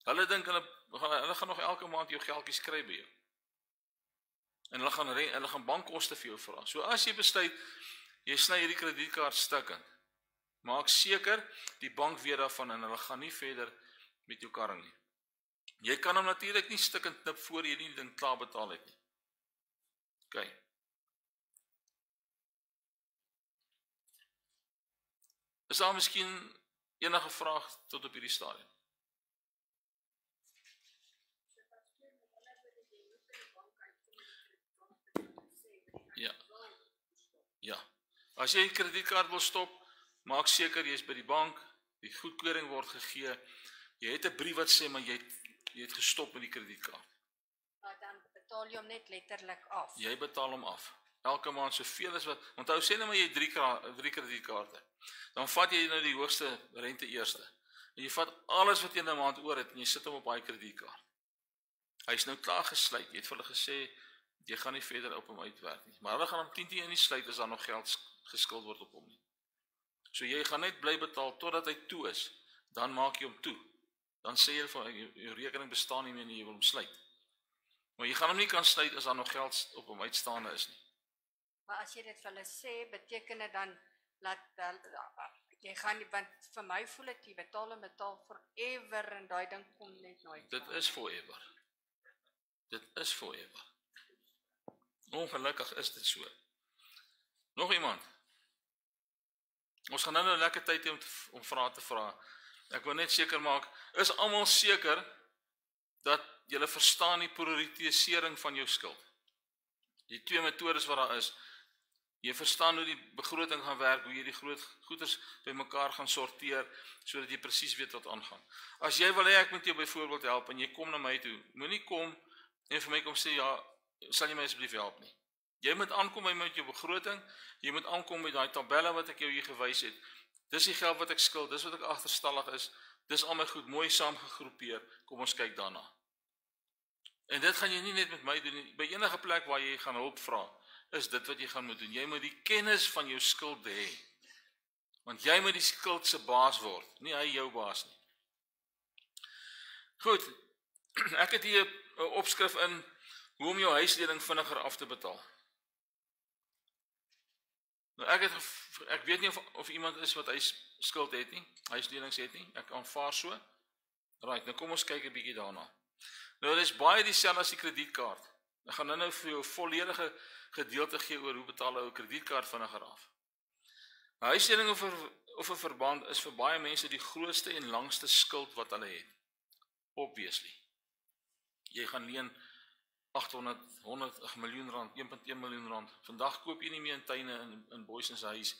Hulle dink hulle gaan nog elke maand jou geldjies kry by jou. En hulle gaan bankkoste vir jou vra. So as jy besluit jy sny hierdie kredietkaart stukken, maak seker die bank weet daarvan en hulle gaan nie verder met jou karring nie. Jy kan hom natuurlik nie stukkend knip voor jy die ding klaar betaal het nie. OK. Is daar miskien enige vraag tot op hierdie stadium? Ja. Ja. As jy 'n kredietkaart wil stop, maak seker jy is by die bank, die goedkeuring word gegee. Jy het 'n brief wat sê maar jy het gestop met die kredietkaart. Maar dan betaal jy hom net letterlik af. Jy betaal hom af. Elke maand soveel as wat. Onthou sê net maar jy het 3 kredietkaarte. Dan vat jy nou die hoogste rente eerste. En jy vat alles wat jy in 'n maand oor het en jy sit hom op daai kredietkaart. Hy's nou klaar gesluit. Jy het vir hulle gesê jy gaan nie verder op hom uitwerk nie. Maar hulle gaan hom 10 nie sluit as daar nog geld geskuld word op hom nie. So jy gaan net bly betaal totdat hy toe is. Dan maak jy hom toe. Dan sê jy van jou rekening bestaan nie meer en jy wil hom sluit. Maar jy gaan hom nie kan sluit as daar nog geld op hom uitstaande is nie. Maar as jy dit vir hulle sê, beteken dit dan dat jy gaan nie, want vir my voel dit jy betaal forever en daai ding kom net nooit. Dit is forever. Dit is forever. Ongelukkig is dit so. Nog iemand? Ons gaan nou lekker tyd hê om vrae te vra. Ek wil net seker maak, is almal seker dat julle verstaan die prioritisering van jou skuld? Die 2 metodes wat daar is. Jy verstaan hoe die begroting gaan werk, hoe jy die groot goederes bymekaar gaan sorteer, sodat jy presies weet wat aangaan. As jy wil hê ek moet jou byvoorbeeld help en jy kom na my toe, moenie kom en vir my kom sê ja, sal jy my asseblief help nie. Jy moet aankom by my met jou begroting, jy moet aankom met daai tabelle wat ek jou hier gewys het. Dis die geld wat ek skuld, dis wat ek agterstallig is, dis al my goed mooi saamgegroepeer, kom ons kyk daarna. En dit gaan jy nie net met my doen nie, by enige plek waar jy gaan hulp vra, is dit wat jy gaan moet doen. Jy moet die kennis van jou skuld hê. Want jy moet die skuld se baas word, nie hy jou baas nie. Goed, ek het hier 'n opskrif in hoe om jou huislening vinniger af te betaal. Nou ek weet nie of iemand is wat skuld het nie, huislenings het nie, ek aanvaar so. Right, nou kom ons kyk 'n bietjie daarna. Nou, dit is baie dieselfde as die kredietkaart. Ek gaan nou vir jou 'n volledige gedeelte gee oor hoe betaal jy 'n kredietkaart vinniger af. 'n Huislening of 'n verband is vir baie mense die grootste en langste skuld wat hulle het. Obviously. Jy gaan leen 800, 100, 'n miljoen rand, 1.1 miljoen rand. Vandag koop jy nie meer in tuine in Boysen se huis,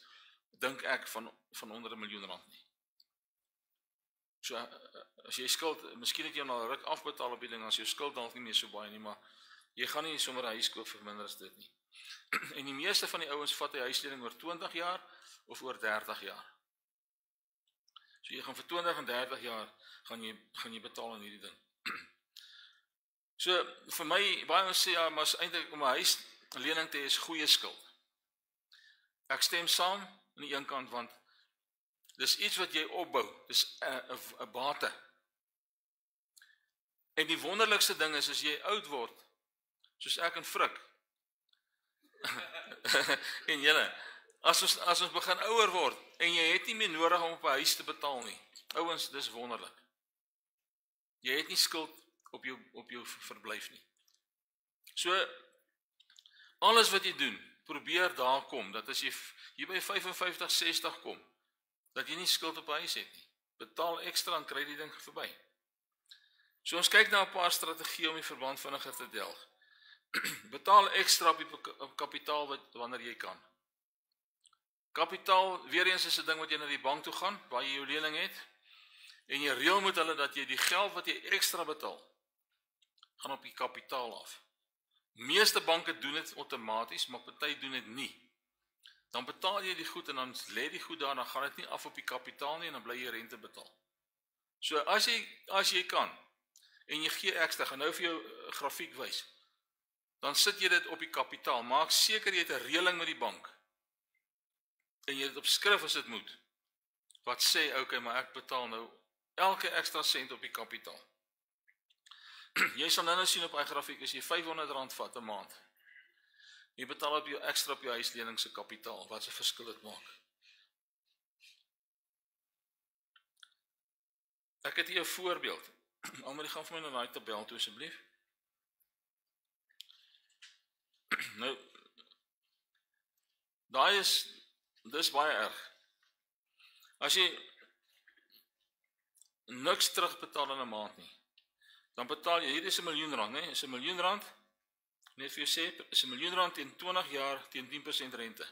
dink ek van onder 'n miljoen rand nie. So as jy skuld, miskien het jy nou al ruk afbetaal op die ding, as jou skuld dalk nie meer so baie nie, maar jy gaan nie sommer 'n huis koop vir minder as dit nie. En die meeste van die ouens vat die huislening oor 20 jaar of oor 30 jaar. So jy gaan vir 20 en 30 jaar gaan jy betaal aan hierdie ding. So vir my, baie mense sê ja, maar eintlik om 'n huislening te hê is goeie skuld. Ek stem saam aan die een kant, want dis iets wat jy opbou, dis 'n bate. En die wonderlikste ding is as jy oud word, soos ek en Frik. En julle, as ons begin ouer word en jy het nie meer nodig om op 'n huis te betaal nie. Ouens, dis wonderlik. Jy het nie skuld op jou verblyf nie. So alles wat jy doen, probeer daar kom dat as jy by 55, 60 kom, dat jy nie skuld op 'n huis het nie. Betaal ekstra en kry die ding verby. So ons kyk na 'n paar strategieë om die verband vinniger te delg. Betaal ekstra op kapitaal wanneer jy kan. Kapitaal, weer eens is 'n ding wat jy na die bank toe gaan, waar jy jou lening het, en jy reël met hulle dat jy die geld wat jy ekstra betaal, gaan op die kapitaal af. Meeste banke doen dit outomaties, maar party doen dit nie. Dan betaal jy die goed en dan lê die goed daar, dan gaan dit nie af op die kapitaal nie en dan bly jy rente betaal. So as jy kan en jy gee ekstra, gaan nou vir jou 'n grafiek wys. Dan sit jy dit op die kapitaal. Maak seker jy het 'n reëling met die bank. En jy het op skrif as dit moet. Wat sê, okay, maar ek betaal nou elke ekstra sent op die kapitaal. Jy sal nou sien op daai grafiek as jy R500 vat 'n maand. Jy betaal op jou ekstra op jou huislening se kapitaal. Wat 'n verskil dit maak. Ek het hier 'n voorbeeld. Almal gaan vir my na daai tabel toe asseblief. Nou, dis baie erg. As jy niks terugbetaal in 'n maand nie, dan betaal jy, hier is R1 miljoen, né? Is R1 miljoen, net vir jou sê, is R1 miljoen teen 20 jaar teen 10% rente.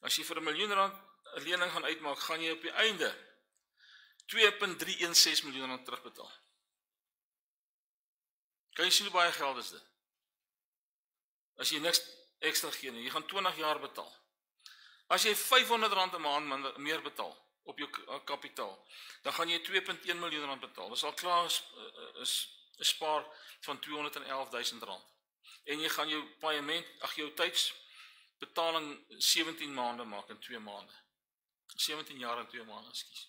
As jy vir R1 miljoen 'n lening gaan uitmaak, gaan jy op die einde R2.316 miljoen terugbetaal. Kan jy sien hoe baie geld is dit? As jy niks ekstra gee nie, jy gaan 20 jaar betaal. As jy R500 'n maand meer betaal op jou kapitaal, dan gaan jy R2.1 miljoen betaal. Dis al klaar is 'n spaar van R211.000. En jy gaan jou paaiement, jou tydsbetaling 17 maande maak in 2 maande. 17 jaar in 2 maande, ekskuus.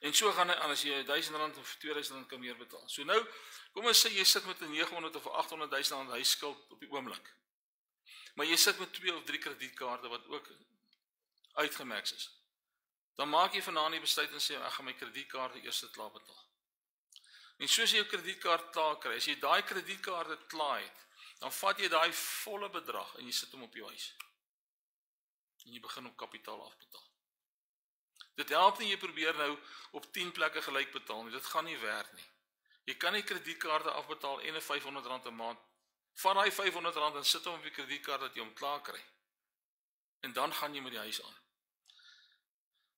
En so gaan hy aan as jy R1.000 of R2.000 kan meer betaal. So nou, kom ons sê jy sit met 'n R900 of R800.000 huisskuld op die oomblik. Maar jy sit met 2 of 3 kredietkaarte wat ook uitgemax is. Dan maak jy vanaand die besluit en sê ek gaan my kredietkaarte eers klaar betaal. En soos jy jou kredietkaart klaar kry, as jy daai kredietkaarte klaar het, dan vat jy daai volle bedrag en jy sit hom op jou huis. En jy begin op kapitaal afbetaal. Dit help nie jy probeer nou op 10 plekke gelyk betaal nie, dit gaan nie werk nie. Jy kan nie kredietkaarte afbetaal en R500 'n maand, van daai R500 en sit hom op die kredietkaart dat jy hom klaar kry. En dan gaan jy met die huis aan.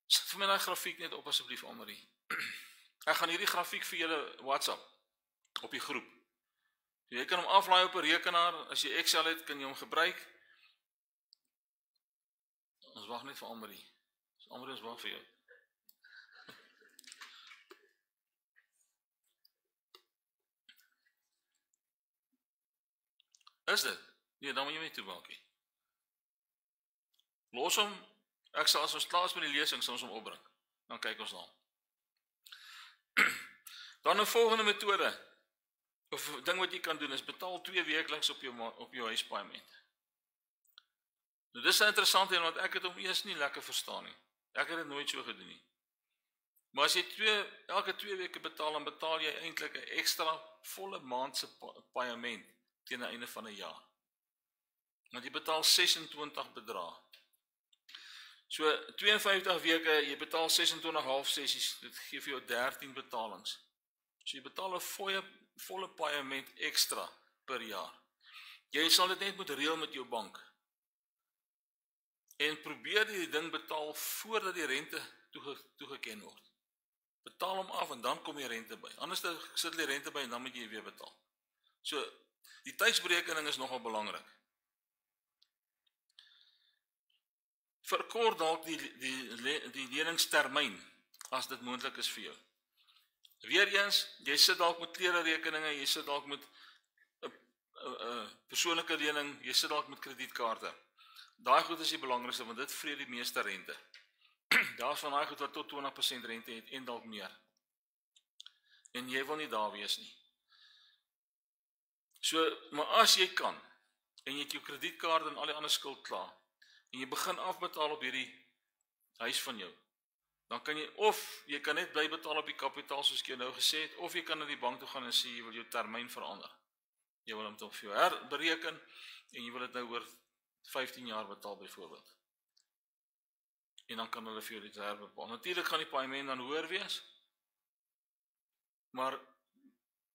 Sit vir my daai grafiek net op asseblief, Almarie. Ek gaan hierdie grafiek vir julle WhatsApp op die groep. Jy kan hom aflaai op 'n rekenaar, as jy Excel het, kan jy hom gebruik. Ons wag net vir Almarie. Almarie, ons wag vir jou. Is dit? Nee, dan moet jy my toe maak. Los hom, ek sal as ons klaar is met die lesing, sal ons hom opbring. Dan kyk ons na. Dan 'n volgende metode, of ding wat jy kan doen, is betaal 2 weekliks op jou huispaaiement. Nou dis 'n interessante een, want ek het hom eers nie lekker verstaan nie. Ek het dit nooit so gedoen nie. Maar as jy elke 2 weke betaal, dan betaal jy eintlik 'n ekstra volle maand se paaiement teen die einde van 'n jaar. Want jy betaal 26 bedrae. So 52 weke, jy betaal 26,5 sessies, dit gee vir jou 13 betalings. So jy betaal 'n volle paaiement ekstra per jaar. Jy sal dit net moet reël met jou bank. En probeer die ding betaal voordat die rente toegeken word. Betaal hom af en dan kom die rente by. Anders sit die rente by en dan moet jy weer betaal. So die tydsberekening is nogal belangrik. Verkort dalk die leningstermyn as dit moontlik is vir jou. Weereens, jy sit dalk met klererekeninge, jy sit dalk met 'n persoonlike lening, jy sit dalk met kredietkaarte. Daai goed is die belangrikste, want dit vreet die meeste rente. Daar's van daai goed wat tot 20% rente het en dalk meer. En jy wil nie daar wees nie. So, maar as jy kan, en jy het jou kredietkaart en al die ander skuld klaar, en jy begin afbetaal op hierdie huis van jou, dan kan jy, of jy kan net bly betaal op die kapitaal soos ek jou nou gesê het, of jy kan na die bank toe gaan en sê jy wil jou termyn verander. Jy wil hom toch vir jou herbereken, en jy wil dit nou oor 15 jaar betaal byvoorbeeld. En dan kan hulle vir jou dit herbepaal. Natuurlik gaan die paaiement dan hoër wees, maar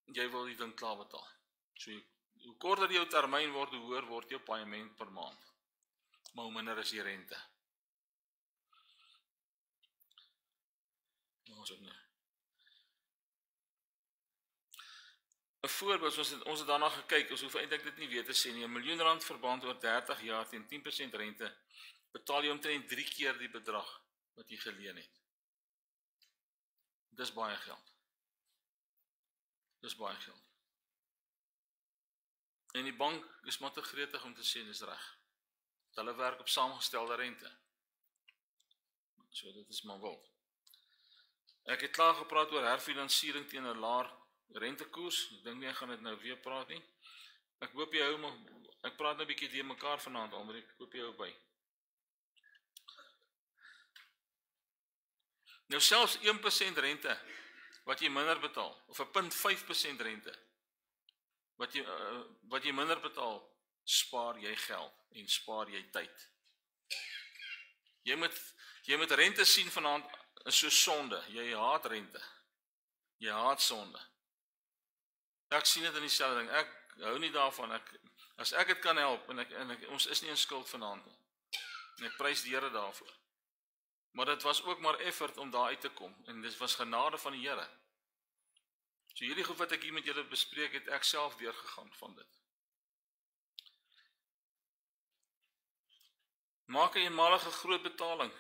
jy wil die ding klaar betaal. So hoe korter jou termyn word, hoe hoër word jou paaiement per maand. Maar hoe minder is die rente. Ons het nou 'n voorbeeld, ons het daarna gekyk, ons hoef eintlik dit nie weet te sê nie, R1 miljoen verband oor 30 jaar teen 10% rente, betaal jy omtrent 3 keer die bedrag wat jy geleen het. Dis baie geld. Dis baie geld. En die bank is maar te gretig om te sê dis reg. Hulle werk op saamgestelde rente. So dit is maar wild. Ek het klaar gepraat oor herfinansiering teen 'n laer rentekoers. Ek dink nie ek gaan dit nou weer praat nie. Ek hoop jy hou, ek praat nou 'n bietjie te mekaar vanaand, Almarie, ek hoop jy hou by. Nou selfs 1% rente wat jy minder betaal, of 'n 0.5% rente wat jy minder betaal, spaar jy geld en spaar jy tyd. Jy moet rente sien vanaand is so sonde. Jy haat rente. Jy haat sonde. Ek sien dit in dieselfde ding. Ek hou nie daarvan. As ek dit kan help en ons is nie in skuld vanaand nie. En ek prys die Here daarvoor. Maar dit was ook maar effort om daar uit te kom en dit was genade van die Here. So hierdie goed wat ek hier met julle bespreek het ek self deurgegaan van dit. Maak 'n eenmalige groot betaling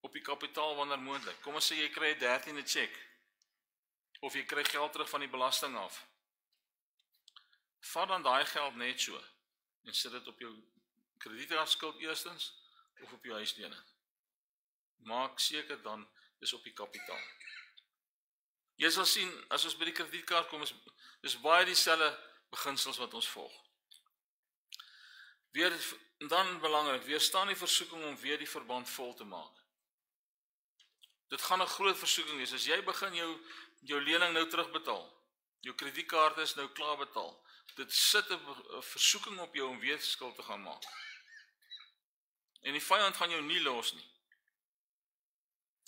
op die kapitaal wanneer moontlik. Kom ons sê jy kry 'n 13de cheque of jy kry geld terug van die belasting af. Vat dan daai geld net so en sit dit op jou kredietkaartskuld eerstens of op jou huislening. Maak seker dan dis op die kapitaal. Jy sal sien as ons by die kredietkaart kom is baie dieselfde beginsels wat ons volg. Weer dan belangrik, weerstaan die versoeking om weer die verband vol te maak. Dit gaan 'n groot versoeking wees as jy begin jou lening nou terugbetaal. Jou kredietkaart is nou klaar betaal. Dit sit 'n versoeking op jou om weer skuld te gaan maak. En die vyand gaan jou nie los nie.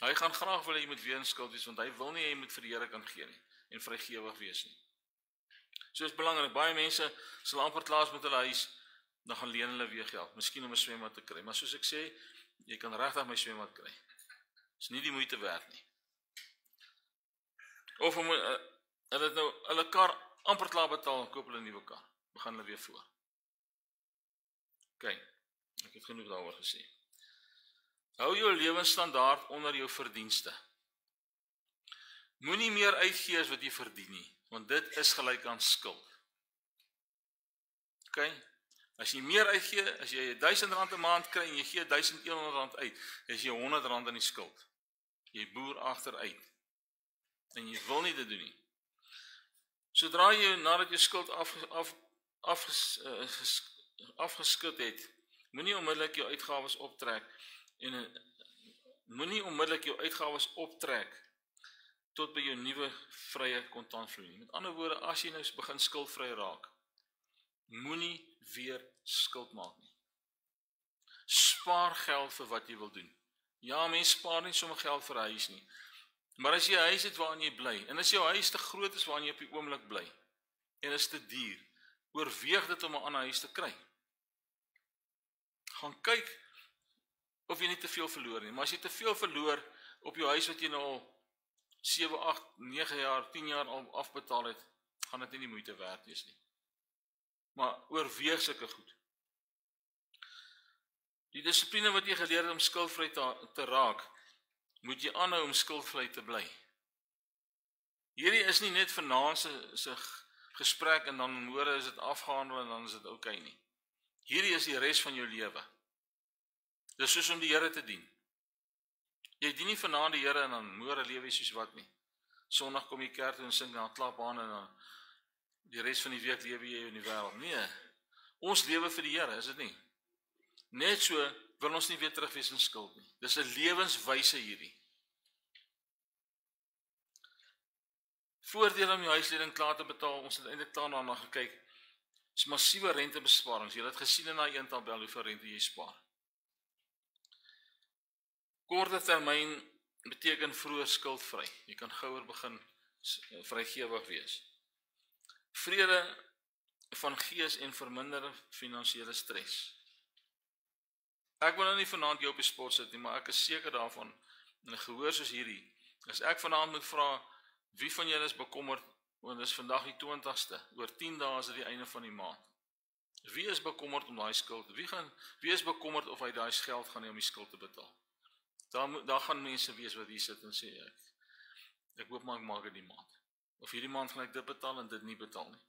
Hy gaan graag wil hê jy moet weer in skuld wees want hy wil nie jy moet vir die Here kan gee nie en vrygewig wees nie. So is belangrik, baie mense sal amper klaar is met hulle huis, dan gaan leen hulle weer geld, miskien om 'n swembad te kry, maar soos ek sê, jy kan regtig my swembad kry. Dis nie die moeite werd nie. Of om hulle kar amper klaar betaal, koop hulle 'n nuwe kar, begin hulle weer voor. OK, ek het genoeg daaroor gesê. Hou jou lewensstandaard onder jou verdienste. Moenie meer uitgee as wat jy verdien nie, want dit is gelyk aan skuld. OK? As jy meer uitgee, as jy R1000 'n maand kry en jy gee R1100 uit, is jy R100 in die skuld. Jy boer agteruit. En jy wil nie dit doen nie. Sodra jy nadat jy skuld afgeskit het, moenie onmiddellik jou uitgawes optrek tot by jou nuwe vrye kontantvloei nie. Met ander woorde, as jy nou begin skuldvry raak, moenie weer skuld maak nie. Spaar geld vir wat jy wil doen. Ja, mense spaar nie sommer geld vir 'n huis nie. Maar as jy 'n huis het waarin jy bly, en as jou huis te groot is waarin jy op die oomblik bly, en is te duur, oorweeg dit om 'n ander huis te kry. Gaan kyk of jy nie te veel verloor nie. Maar as jy te veel verloor op jou huis wat jy nou al 7, 8, 9 jaar, 10 jaar al afbetaal het, gaan dit nie die moeite werd wees nie. Maar oorweeg sulke goed. Die dissipline wat jy geleer het om skuldvry te raak, moet jy aanhou om skuldvry te bly. Hierdie is nie net vanaand se gesprek en dan môre is dit afgehandel en dan is dit oukei nie. Hierdie is die res van jou lewe. Dis soos om die Here te dien. Jy dien nie vanaand die Here en dan môre lewe jy soos wat nie. Sondag kom jy kerk toe en sing dan klap aan en dan die res van die week lewe jy in die wêreld. Nee. Ons lewe vir die Here, is dit nie? Net so wil ons nie weer terug wees in skuld nie. Dis 'n lewenswyse hierdie. Voordeel om jou huislening klaar te betaal, ons het eintlik daarna gekyk, is massiewe rentebesparings. Jy het gesien in daai een tabel hoeveel rente jy spaar. Korte termyn beteken vroeër skuldvry. Jy kan gouer begin vrygewig wees. Vrede van gees en verminder finansiële stres. Ek wil nou nie vanaand jou op die spot sit nie, maar ek is seker daarvan, en 'n gehoor soos hierdie, as ek vanaand moet vra, wie van julle is bekommerd, want dit is vandag die 20ste, oor 10 dae is dit die einde van die maand. Wie is bekommerd om daai skuld? Wie is bekommerd of hy daai geld gaan hê om die skuld te betaal? Daar gaan mense wees wat hier sit en sê, ek hoop maar ek maak dit die maand. Of hierdie maand gaan ek dit betaal en dit nie betaal nie.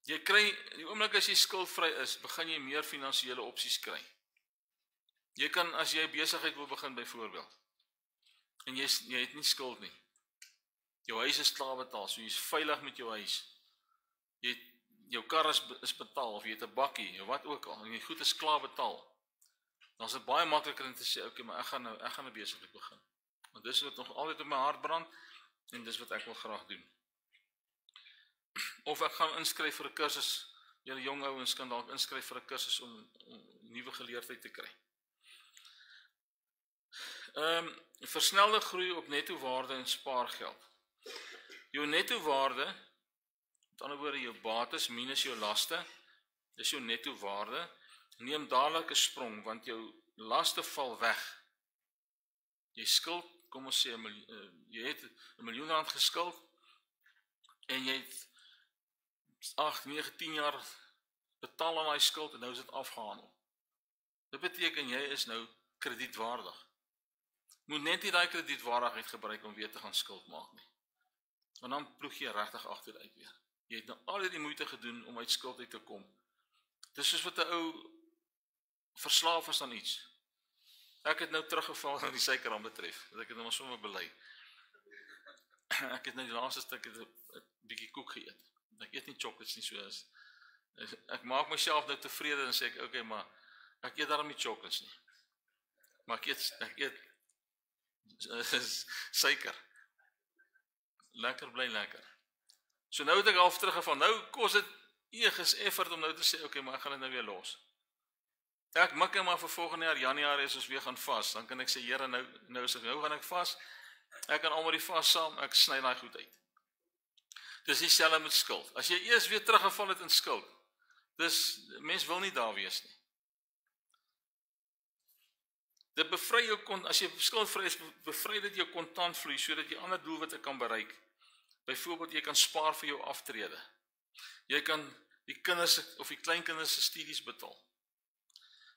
Jy kry, die oomblik as jy skuldvry is, begin jy meer finansiële opsies kry. Jy kan, as jy besigheid wil begin byvoorbeeld, en jy het nie skuld nie. Jou huis is klaar betaal, so jy is veilig met jou huis. Jou kar is betaal, of jy het 'n bakkie, of wat ook al, en jy goed is klaar betaal. Dan is dit baie makliker om te sê, okay, maar ek gaan 'n besigheid begin. Want dis wat nog altyd op my hart brand, en dis wat ek wil graag doen. Of ek gaan inskryf vir 'n kursus. Julle jong ouens kan dalk inskryf vir 'n kursus om nuwe geleerdheid te kry. Versnelde groei op netto waarde en spaargeld. Jou netto waarde, met ander woorde jou bates minus jou laste, dis jou netto waarde. Neem dadelik 'n sprong want jou laste val weg. Jy skuld, kom ons sê jy het R1 miljoen geskuld en jy het 8, 9, 10 jaar betaal aan daai skuld en nou is dit afgehandel. Dit beteken jy is nou kredietwaardig. Moet net nie daai kredietwaardigheid gebruik om weer te gaan skuld maak nie. Want dan ploeg jy regtig agteruit weer. Jy het nou al hierdie moeite gedoen om uit skuld uit te kom. Dis soos wat 'n ou verslaaf is aan iets. Ek het nou teruggeval aan die suiker aanbetref, dat ek het nou maar sommer bely. Ek het nou die laaste stuk 'n bietjie koek geëet. Ek eet nie chocolates nie, so as ek maak myself nou tevrede en sê ek, okay, maar ek eet daarom nie chocolates nie. Maar ek eet suiker. Lekker bly lekker. So nou het ek half teruggeval. Nou kos dit eeges effort om nou te sê, okay, maar ek gaan dit nou weer los. Ek mik maar vir volgende jaar Januarie as ons weer gaan vas, dan kan ek sê Here nou gaan ek vas. Ek kan almal die vas saam, ek sny daai goed uit. Dis dieselfde met skuld. As jy eers weer teruggeval het in skuld, dis mens wil nie daar wees nie. Dit bevry jou as jy skuldvry is, bevry dit jou kontantvloei sodat jy ander doelwitte kan bereik. Byvoorbeeld jy kan spaar vir jou aftrede. Jy kan die kinders of die kleinkinders se studies betaal.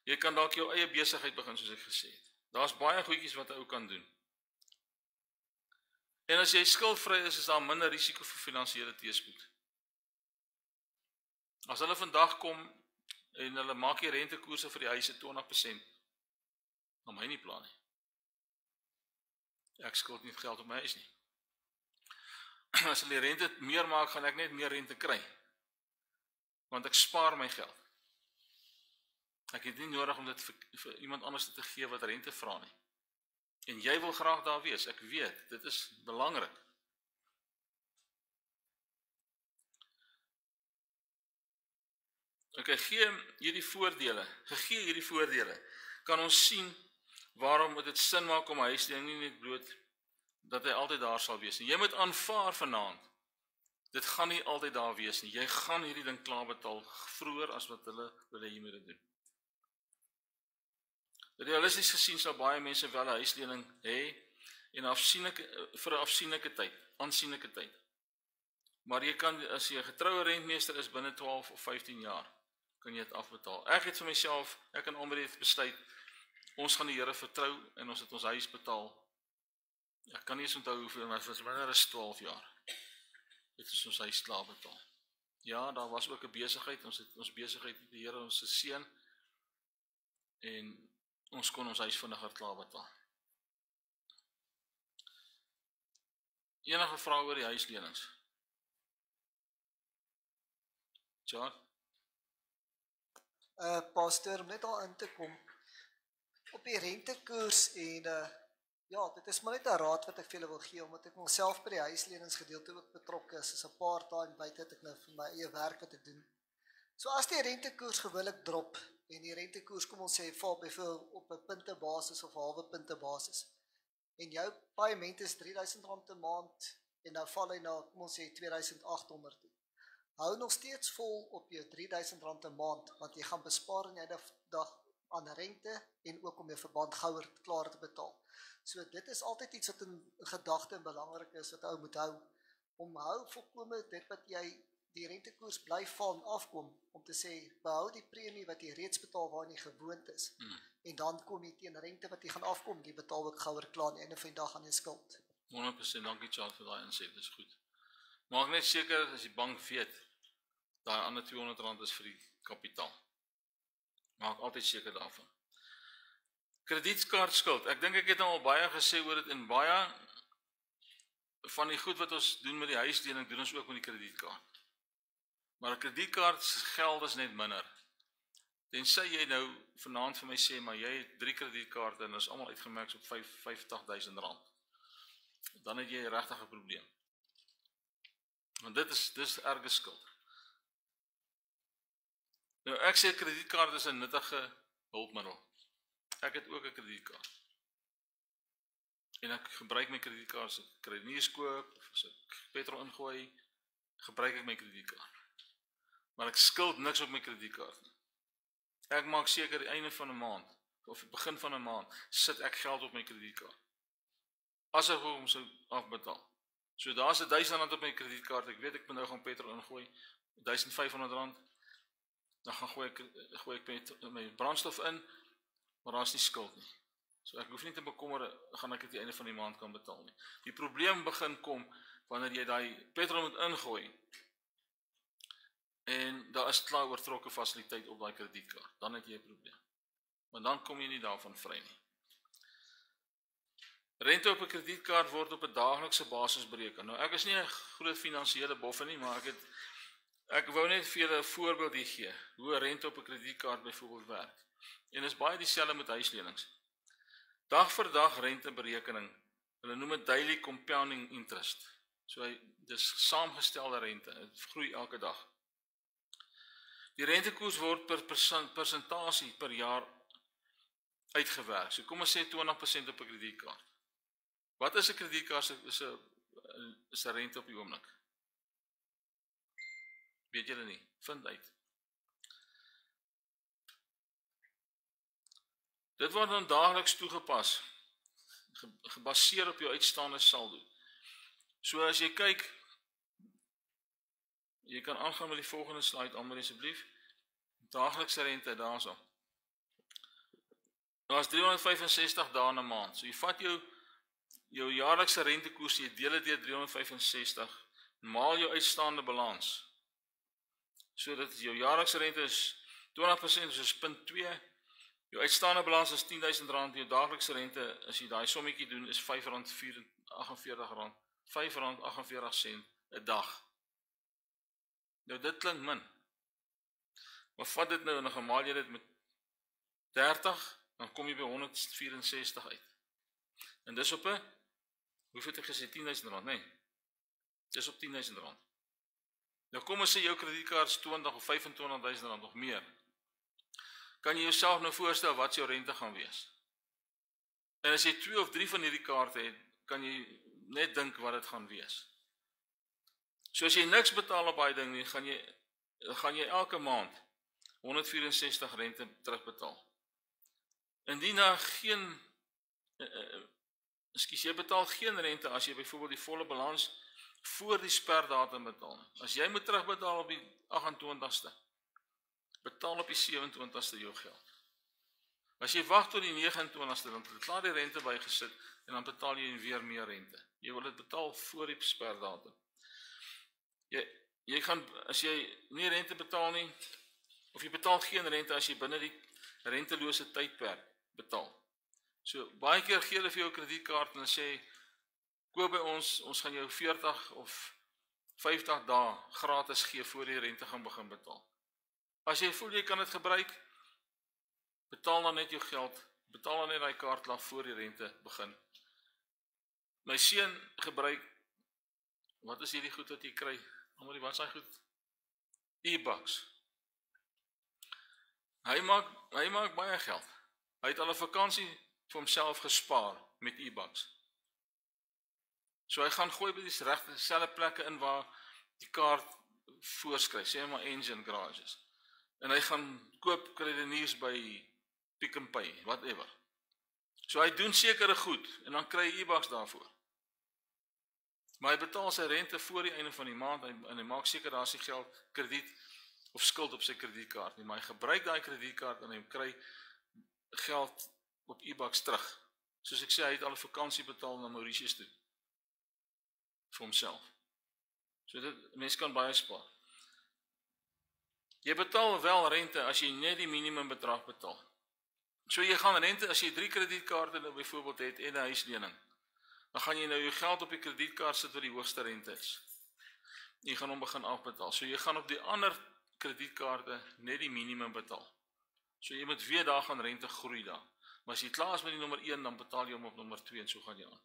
Jy kan dalk jou eie besigheid begin soos ek gesê het. Daar's baie goedjies wat 'n ou kan doen. En as jy skuldvry is daar minder risiko vir finansiële teëspoed. As hulle vandag kom en hulle maak die rentekoerse vir die huise 20%, dan my nie plan nie. Ek skuld nie geld op my huis nie. As hulle die rente meer maak, gaan ek net meer rente kry. Want ek spaar my geld. Ek het nie nodig om dit vir iemand anders te gee wat rente vra nie. En jy wil graag daar wees, ek weet, dit is belangrik. Okay, gegee hierdie voordele, kan ons sien waarom dit sin maak om 'n huisdiening nie net bloot dat hy altyd daar sal wees nie. Jy moet aanvaar vanaand. Dit gaan nie altyd daar wees nie. Jy gaan hierdie ding klaar betaal vroeër as wat hulle wil hê jy moet dit doen. Realisties gesien sal baie mense wel 'n huislening hê en vir 'n aansienlike tyd. Maar jy kan, as jy 'n getroue rentmeester is binne 12 of 15 jaar, kan jy dit afbetaal. Ek het vir myself, ek en Amber het besluit, ons gaan die Here vertrou en ons het ons huis betaal. Ek kan nie eens onthou hoeveel, maar dit was minder as 12 jaar. Het ons huis klaar betaal. Ja, daar was ook 'n besigheid, ons besigheid met die Here ons geseën en ons kon ons huis vinniger klaar betaal. Enige vrae oor die huislenings? John? Pastor, net al in te kom op die rentekoers en ja, dit is maar net 'n raad wat ek vir julle wil gee omdat ek myself by die huisleningsgedeelte ook betrokke is. Is 'n part-time buite het ek nou vir my eie werk wat ek doen. So as die rentekoers gewoonlik drop en die rentekoers kom ons sê val byvoorbeeld op 'n puntebasis of 'n halwe puntebasis en jou paaiement is R3000 'n maand en nou val hy na kom ons sê R2800 toe. Hou nog steeds vol op jou R3000 'n maand want jy gaan bespaar in die dag aan rente en ook om jou verband gouer klaar te betaal. So dit is altyd iets wat in gedagte belangrik is wat ou moet hou. Hou volkome dit wat jy die rentekoers bly val en afkom om te sê behou die premie wat jy reeds betaal waarin jy gewoond is. En dan kom jy teen rente wat jy gaan afkom, jy betaal ook gouer klaar aan die einde van die dag aan jou skuld. 100%, dankie Charles vir daai insig, dis goed. Maak net seker as die bank weet daai ander R200 is vir die kapitaal. Maak altyd seker daarvan. Kredietkaartskuld. Ek dink ek het nou al baie gesê oor dit en baie van die goed wat ons doen met die huislening doen ons ook met die kredietkaart. Maar 'n kredietkaart se geld is net minder. Tensy jy nou vanaand vir my sê maar jy het 3 kredietkaarte en is almal uitgemerk op R85.000. Dan het jy regtig 'n probleem. Want dis erge skuld. Nou ek sê kredietkaart is 'n nuttige hulpmiddel. Ek het ook 'n kredietkaart. En ek gebruik my kredietkaart as ek kruideniers koop of as ek petrol ingooi, gebruik ek my kredietkaart. Maar ek skuld niks op my kredietkaart nie. Ek maak seker die einde van 'n maand of die begin van 'n maand sit ek geld op my kredietkaart. As ek hom sou afbetaal. So daar's R1000 op my kredietkaart. Ek weet ek moet nou gaan petrol ingooi, R1500. Dan gaan gooi ek my brandstof in, maar daar's nie skuld nie. So ek hoef nie te bekommer gaan ek dit die einde van die maand kan betaal nie. Die probleem begin kom wanneer jy daai petrol moet ingooi en daar is klaar oortrokke fasiliteit op daai kredietkaart. Dan het jy 'n probleem. Maar dan kom jy nie daarvan vry nie. Rente op 'n kredietkaart word op 'n daaglikse basis bereken. Nou ek is nie 'n groot finansiële boffe nie, maar ek wou net vir julle 'n voorbeeld hier gee hoe 'n rente op 'n kredietkaart byvoorbeeld werk. En is baie dieselfde met huislenings. Dag vir dag renteberekening. Hulle noem dit daily compounding interest. So dis saamgestelde rente. Dit groei elke dag. Die rentekoers word per persentasie per jaar uitgewerk. So kom ons sê 20% op 'n kredietkaart. Wat is 'n kredietkaart? Is 'n rente op die oomblik? Weet julle nie? Vind uit. Dit word dan daagliks toegepas, gebaseer op jou uitstaande saldo. So as jy kyk, jy kan aangaan met die volgende slide, almal asseblief. Daaglikse rente daarso. Daar's 365 dae in 'n maand. So jy vat jou jaarlikse rentekoers, jy deel dit deur 365, maal jou uitstaande balans. So dat jou jaarlikse rente is 20%, dus is 0.2. Jou uitstaande balans is R10,000, jou daaglikse rente, as jy daai sommetjie doen, is R5,48, R5,48 'n dag. Nou dit klink min. Maar vat dit nou en dan gemaal jy dit met 30, dan kom jy by 164 uit. En dis op 'n, hoeveel het ek gesê, R10,000, nee. Dis op R10,000. Nou kom ons sê jou kredietkaart is 20 of R25,000 of meer. Kan jy jouself nou voorstel wat jou rente gaan wees? En as jy 2 of 3 van hierdie kaarte het, kan jy net dink wat dit gaan wees. So as jy niks betaal op daai ding nie, gaan jy elke maand 164 rente terugbetaal. Indien daar jy betaal geen rente as jy byvoorbeeld die volle balans voor die sperdatum betaal. As jy moet terugbetaal op die 28ste, betaal op die 27ste jou geld. As jy wag tot die 29ste, dan het klaar die rente bygesit en dan betaal jy weer meer rente. Jy wil dit betaal voor die sperdatum. Jy gaan, as jy nie rente betaal nie, of jy betaal geen rente as jy binne die rentelose tydperk betaal. So baie keer gee hulle vir jou 'n kredietkaart en sê koop by ons gaan jou 40 of 50 dae gratis gee voor jy rente gaan begin betaal. As jy voel jy kan dit gebruik, betaal dan net jou geld, betaal dan net daai kaart af voor die rente begin. My seun gebruik, wat is hierdie goed wat jy kry? Wat is hy goed? E-Bucks. Hy maak baie geld. Hy het al 'n vakansie vir homself gespaar met E-Bucks. So hy gaan gooi by die regte selfde plekke in waar die kaart voorskryf, sê maar engine garages. En hy gaan koop kruideniers by Pick n Pay, whatever. So hy doen sekere goed en dan kry hy E-Bucks daarvoor. Maar hy betaal sy rente voor die einde van die maand en hy maak seker daar is die geld, krediet of skuld op sy kredietkaart nie, maar hy gebruik daai kredietkaart en hy kry geld op E-Bucks terug. Soos ek sê, hy het al 'n vakansie betaal na Mauritius toe vir homself. So dit mens kan baie spaar. Jy betaal wel rente as jy net die minimum bedrag betaal. So jy gaan rente as jy 3 kredietkaarte nou byvoorbeeld het en 'n huislening. Dan gaan jy nou jou geld op die kredietkaart sit wat die hoogste rente is. Jy gaan hom begin afbetaal. So jy gaan op die ander kredietkaarte net die minimum betaal. So jy moet weer daar gaan rente groei daar. Maar as jy klaar is met die nommer 1, dan betaal jy hom op nommer 2 en so gaan jy aan.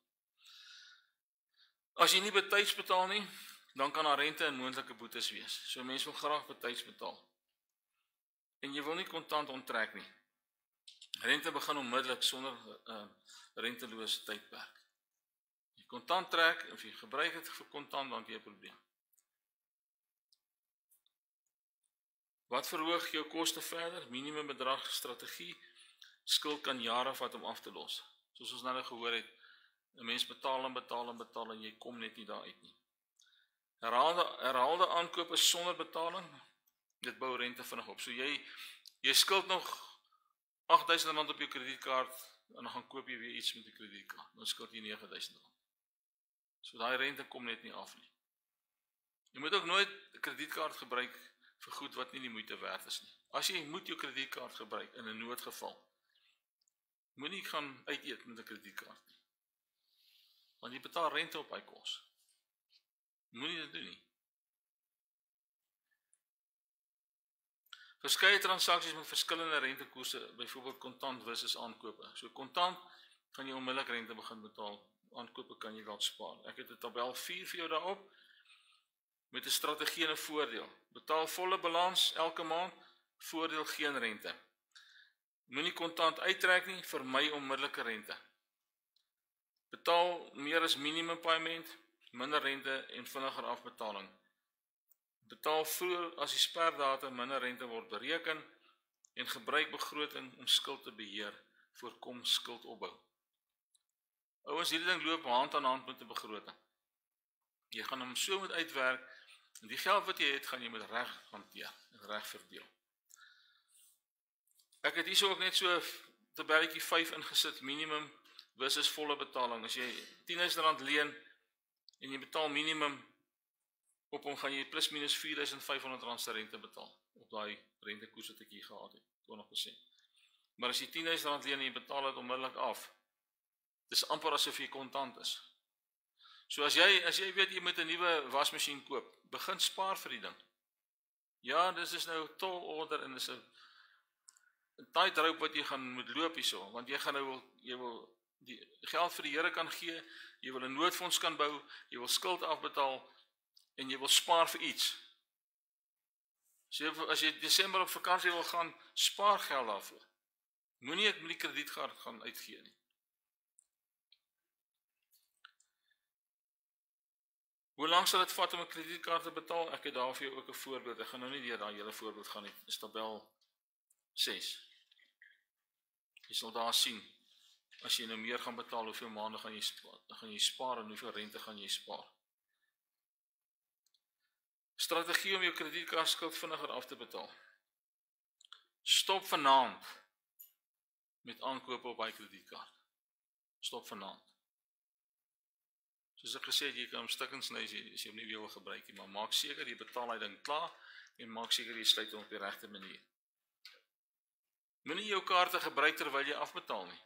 As jy nie betyds betaal nie, dan kan daar rente en moontlike boetes wees. So mense wil graag betyds betaal. En jy wil nie kontant onttrek nie. Rente begin onmiddellik sonder rentelose tydperk. Jy kontant trek, of jy gebruik het vir kontant, dan het jy 'n probleem. Wat verhoog jou koste verder? Minimum bedrag strategie. Skuld kan jare vat om af te los. Soos ons nou gehoor het, 'n mens betaal en jy kom net nie daar uit nie. Herhaalde aankope sonder betaling, dit bou rente vinnig op. So jy skuld nog R8.000 op jou kredietkaart en dan gaan koop jy weer iets met die kredietkaart. Dan skuld jy R9.000. So daai rente kom net nie af nie. Jy moet ook nooit 'n kredietkaart gebruik vir goed wat nie die moeite werd is nie. As jy moet jou kredietkaart gebruik in 'n noodgeval, moenie gaan uit eet met 'n kredietkaart nie. Want jy betaal rente op hy kos. Moenie dit doen nie. Verskeie transaksies met verskillende rentekoerse, byvoorbeeld kontant versus aankope. So kontant gaan jy onmiddellik rente begin betaal. Aankope kan jy dalk spaar. Ek het 'n tabel 4 vir jou daarop met 'n strategie en 'n voordeel. Betaal volle balans elke maand, voordeel geen rente. Moenie kontant uittrek nie, vermy onmiddellike rente. Betaal meer as minimum paaiement, minder rente en vinniger afbetaling. Betaal vroeër as die sperdatum, minder rente word bereken en gebruik begroting om skuld te beheer, voorkom skuldopbou. Ouens, hierdie ding loop hand aan hand met 'n begroting. Jy gaan hom so moet uitwerk en die geld wat jy het, gaan jy met reg hanteer en reg verdeel. Ek het hierso ook net so tabelletjie 5 ingesit, minimum versus volle betaling. As jy R10.000 leen en jy betaal minimum op hom, gaan jy plus minus R4.500 se rente betaal op daai rentekoers wat ek hier gehad het, 20%. Maar as jy R10.000 leen en jy betaal dit onmiddellik af, dis amper asof jy kontant is. So as jy weet jy moet 'n nuwe wasmasjien koop, begin spaar vir die ding. Ja, dis is nou tol order en dis 'n tight rope wat jy gaan moet loop hierso, want jy wil die geld vir die Here kan gee, jy wil 'n noodfonds kan bou, jy wil skuld afbetaal en jy wil spaar vir iets. So as jy Desember op vakansie wil gaan, spaar geld daarvoor. Moenie dit met die kredietkaart gaan uitgee nie. Hoe lank sal dit vat om 'n kredietkaart te betaal? Ek het daar vir jou ook 'n voorbeeld. Ek gaan nou nie deur daai hele voorbeeld gaan nie. Dis tabel 6. Jy sal daar sien, as jy nou meer gaan betaal, hoeveel maande gaan jy spaar en hoeveel rente gaan jy spaar. Strategie om jou kredietkaartskuld vinniger af te betaal. Stop vanaand met aankope op hy kredietkaart. Stop vanaand. Soos ek gesê het, jy kan hom stukkings sny as jy hom nie weer wil gebruik nie, maar maak seker jy betaal hy ding klaar en maak seker jy sluit hom op die regte manier. Moenie jou kaarte gebruik terwyl jy afbetaal nie.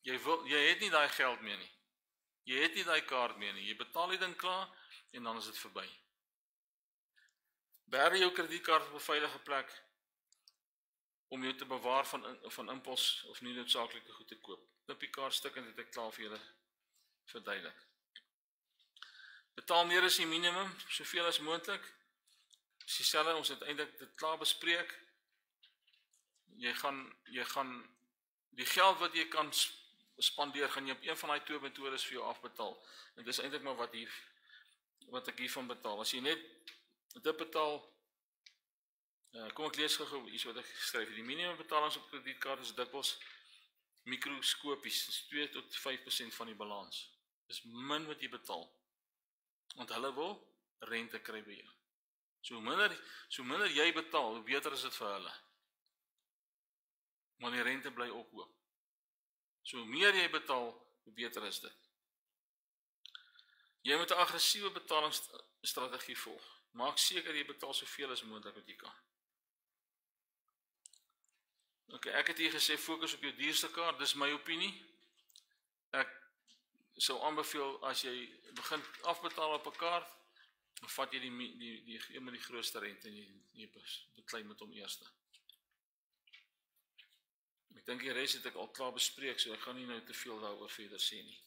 Jy het nie daai geld meer nie. Jy het nie daai kaart meer nie. Jy betaal die ding klaar en dan is dit verby. Berg jou kredietkaart op 'n veilige plek om jou te bewaar van impuls of nie noodsaaklike goed te koop. Knip die kaart stukkend, het ek klaar vir julle verduidelik. Betaal meer as die minimum, soveel as moontlik. Dis dieselfde, ons het eintlik dit klaar bespreek. Jy gaan die geld wat jy kan spandeer, gaan jy op een van daai 2 metodes vir jou afbetaal. En dis eintlik maar wat ek hiervan betaal. As jy net dit betaal, kom ek lees gou iets wat ek geskryf het. Die minimum betalings op kredietkaart is dikwels mikroskopies, dis 2 tot 5% van die balans. Dis min wat jy betaal. Want hulle wil rente kry by jou. So minder jy betaal, hoe beter is dit vir hulle. Maar die rente bly ophoop. So hoe meer jy betaal, hoe beter is dit. Jy moet 'n aggressiewe betalingsstrategie volg. Maak seker jy betaal soveel as moontlik wat jy kan. Ek het hier gesê fokus op jou duurste kaart, dis my opinie. Ek sou aanbeveel as jy begin afbetaal op 'n kaart, dan vat jy die een met die grootste rente en jy beklei met hom eerste. Ek dink die res het ek al klaar bespreek, so ek gaan nie nou te veel daaroor verder sê nie.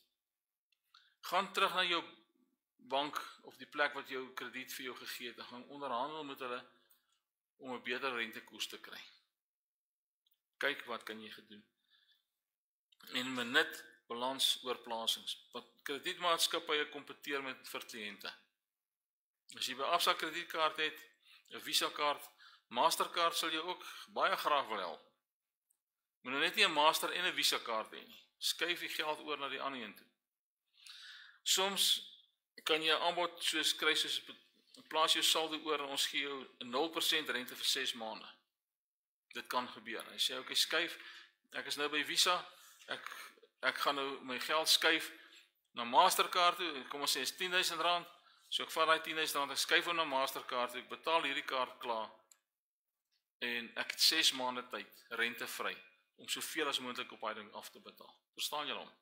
Gaan terug na jou bank of die plek wat jou krediet vir jou gegee het, en gaan onderhandel met hulle om 'n beter rentekoers te kry. Kyk wat kan jy gedoen. En benut balans oorplasings. Want kredietmaatskappye kompeteer vir kliënte. As jy by Absa kredietkaart het, 'n Visa kaart, Mastercard sal jy ook baie graag wil help. Moet nou net nie 'n Master en 'n Visa kaart hê nie. Skuif die geld oor na die ander een toe. Soms kan jy 'n aanbod soos kry soos plaas jou saldo oor en ons gee jou 0% rente vir 6 maande. Dit kan gebeur. Hy sê okay, skuif. Ek is nou by Visa. Ek gaan nou my geld skuif na Mastercard toe. Kom ons sê is R10,000. So ek vat daai R10,000, ek skuif hom na Mastercard toe. Ek betaal hierdie kaart klaar. En ek het 6 maande tyd rentevry om soveel as moontlik op daai ding af te betaal. Verstaan julle hom?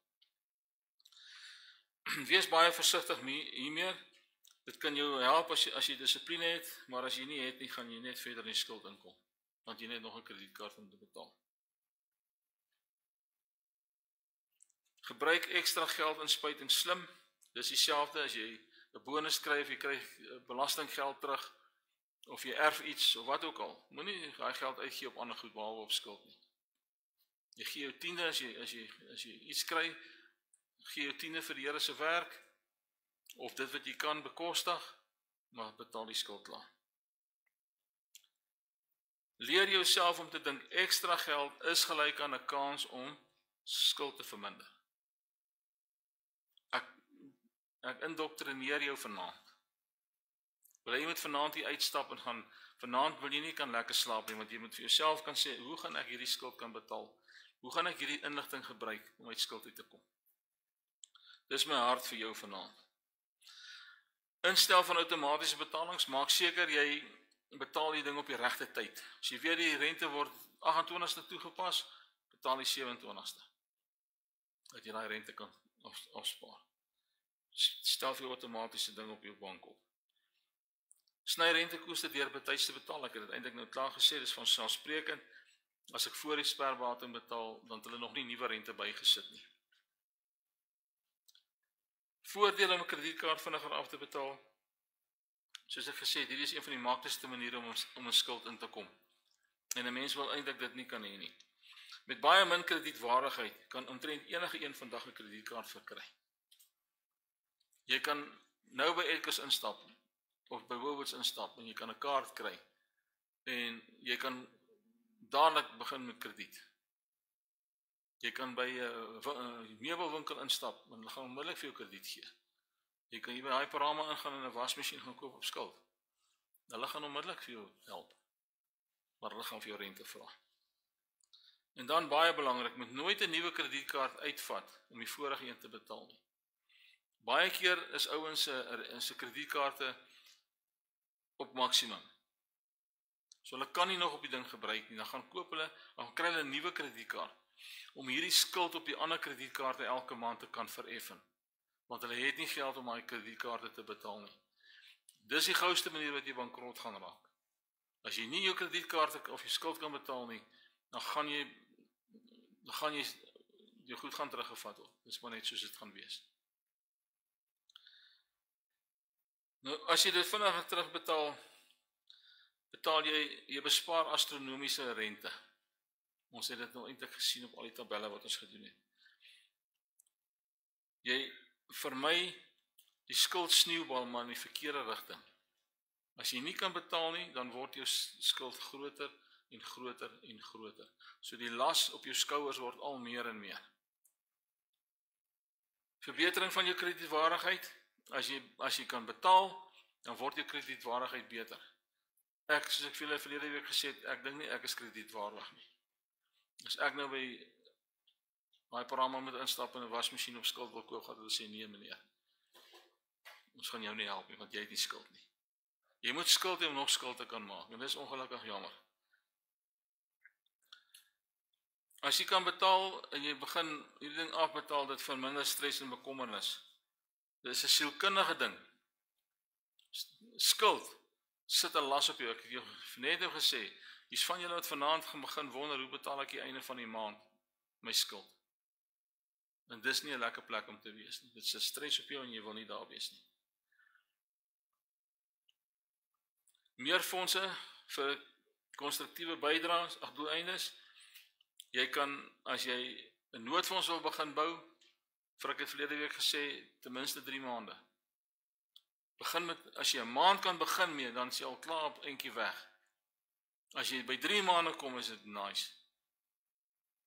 Wees baie versigtig hiermee. Dit kan jou help as jy dissipline het, maar as jy nie het nie, gaan jy net verder in die skuld inkom, want jy net nog 'n kredietkaart om te betaal. Gebruik ekstra geld inspuiting slim. Dis dieselfde as jy 'n bonus kry of jy kry belastinggeld terug of jy erf iets of wat ook al. Moenie daai geld uitgee op ander goed behalwe op skuld nie. Jy gee jou 10de as jy iets kry, gee jou 10de vir die Here se werk of dit wat jy kan bekostig, maar betaal die skuld klaar. Leer jouself om te dink ekstra geld is gelyk aan 'n kans om skuld te verminder. Ek indoktrineer jou vanaand. Wil jy moet vanaand hier uitstap en gaan, vanaand wil jy nie kan lekker slaap nie, want jy moet vir jouself kan sê, hoe gaan ek hierdie skuld kan betaal? Hoe gaan ek hierdie inligting gebruik om uit skuld uit te kom? Dis my hart vir jou vanaand. Instel van outomatiese betalings, maak seker jy betaal die ding op die regte tyd. As jy weet die rente word 28ste toegepas, betaal die 27ste. Dat jy daai rente kan afspaar. Stel vir outomatiese ding op jou bank op. Sny rentekoste deur betyds te betaal. Ek het dit eintlik nou klaar gesê, dis van selfsprekend. As ek voor die sperdatum betaal, dan het hulle nog nie nuwe rente bygesit nie. Voordele om 'n kredietkaart vinniger af te betaal. Soos ek gesê het, hierdie is een van die maklikste maniere om 'n skuld in te kom. En 'n mens wil eintlik dit nie kan hê nie. Met baie min kredietwaardigheid kan omtrent enige een vandag 'n kredietkaart verkry. Jy kan nou by Edkos instap of by Woolworths instap en jy kan 'n kaart kry en jy kan dadelik begin met krediet. Jy kan by 'n meubelwinkel instap en hulle gaan onmiddellik vir jou krediet gee. Jy kan hier by Hyperama ingaan en 'n wasmasjien gaan koop op skuld. Hulle gaan onmiddellik vir jou help. Maar hulle gaan vir jou rente vra. En dan baie belangrik, moet nooit 'n nuwe kredietkaart uitvat om die vorige een te betaal nie. Baie keer is ouens se kredietkaarte op maksimum. So hulle kan nie nog op die ding gebruik nie, dan kry hulle 'n nuwe kredietkaart om hierdie skuld op die ander kredietkaarte elke maand te kan vereffen. Want hulle het nie geld om daai kredietkaarte te betaal nie. Dis die gouste manier wat jy bankrot gaan raak. As jy nie jou kredietkaarte of jou skuld kan betaal nie, dan gaan jy jou goed gaan teruggevat word. Dis maar net soos dit gaan wees. Nou, as jy dit vinnig terugbetaal, betaal jy bespaar astronomiese rente. Ons het dit nou eintlik gesien op al die tabelle wat ons gedoen het. Jy vermy die skuldsneeubal maar in die verkeerde rigting. As jy nie kan betaal nie, dan word jou skuld groter en groter en groter. So die las op jou skouers word al meer en meer. Verbetering van jou kredietwaardigheid. As jy kan betaal, dan word jou kredietwaardigheid beter. Soos ek vir julle verlede week gesê het, ek dink nie ek is kredietwaardig nie. As ek nou by Hyperama moet instap en 'n wasmasjien op skuld wil koop, gaan hulle sê nee meneer. Ons gaan jou nie help nie, want jy het nie skuld nie. Jy moet skuld hê om nog skuld te kan maak, en dit is ongelukkig jammer. As jy kan betaal en jy begin hierdie ding afbetaal, dit verminder stres en bekommernis. Dit is 'n sielkundige ding. Skuld sit 'n las op jou. Ek het jou net nou gesê, hier's van julle wat vanaand gaan begin wonder, hoe betaal ek die einde van die maand my skuld? En dis nie 'n lekker plek om te wees nie. Dit is 'n stres op jou en jy wil nie daar wees nie. Meer fondse vir konstruktiewe bydraes, doeleindes. Jy kan, as jy 'n noodfonds wil begin bou, vir ek het verlede week gesê, ten minste 3 maande. Begin met, as jy 'n maand kan begin mee, dan is jy al klaar op eentjie weg. As jy by 3 maande kom, is dit nice.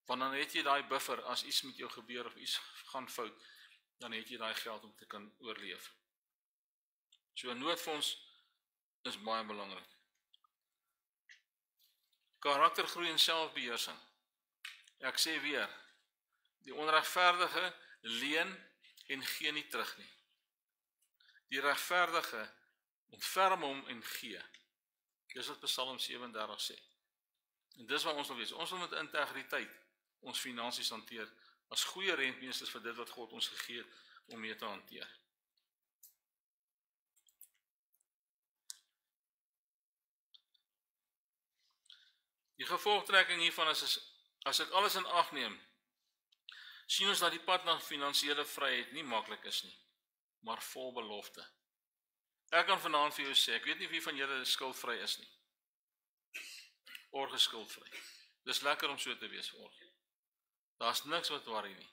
Want dan het jy daai buffer, as iets met jou gebeur of iets gaan fout, dan het jy daai geld om te kan oorleef. So 'n noodfonds is baie belangrik. Karaktergroei en selfbeheersing. Ek sê weer, die onregverdige leen en gee nie terug nie. Die regverdige ontferm hom en gee. Dis wat Psalm 37 sê. En dis wat ons wil wees. Ons wil met integriteit ons finansies hanteer, as goeie rentmeesters vir dit wat God ons gegee het om mee te hanteer. Die gevolgtrekking hiervan is, as ek alles in ag neem, sien ons dat die pad na finansiële vryheid nie maklik is nie, maar vol belofte. Ek kan vanaand vir jou sê, ek weet nie wie van julle skuldvry is nie. Orgeskuldvry. Dis lekker om so te wees vir orge. Daar's niks wat worry nie.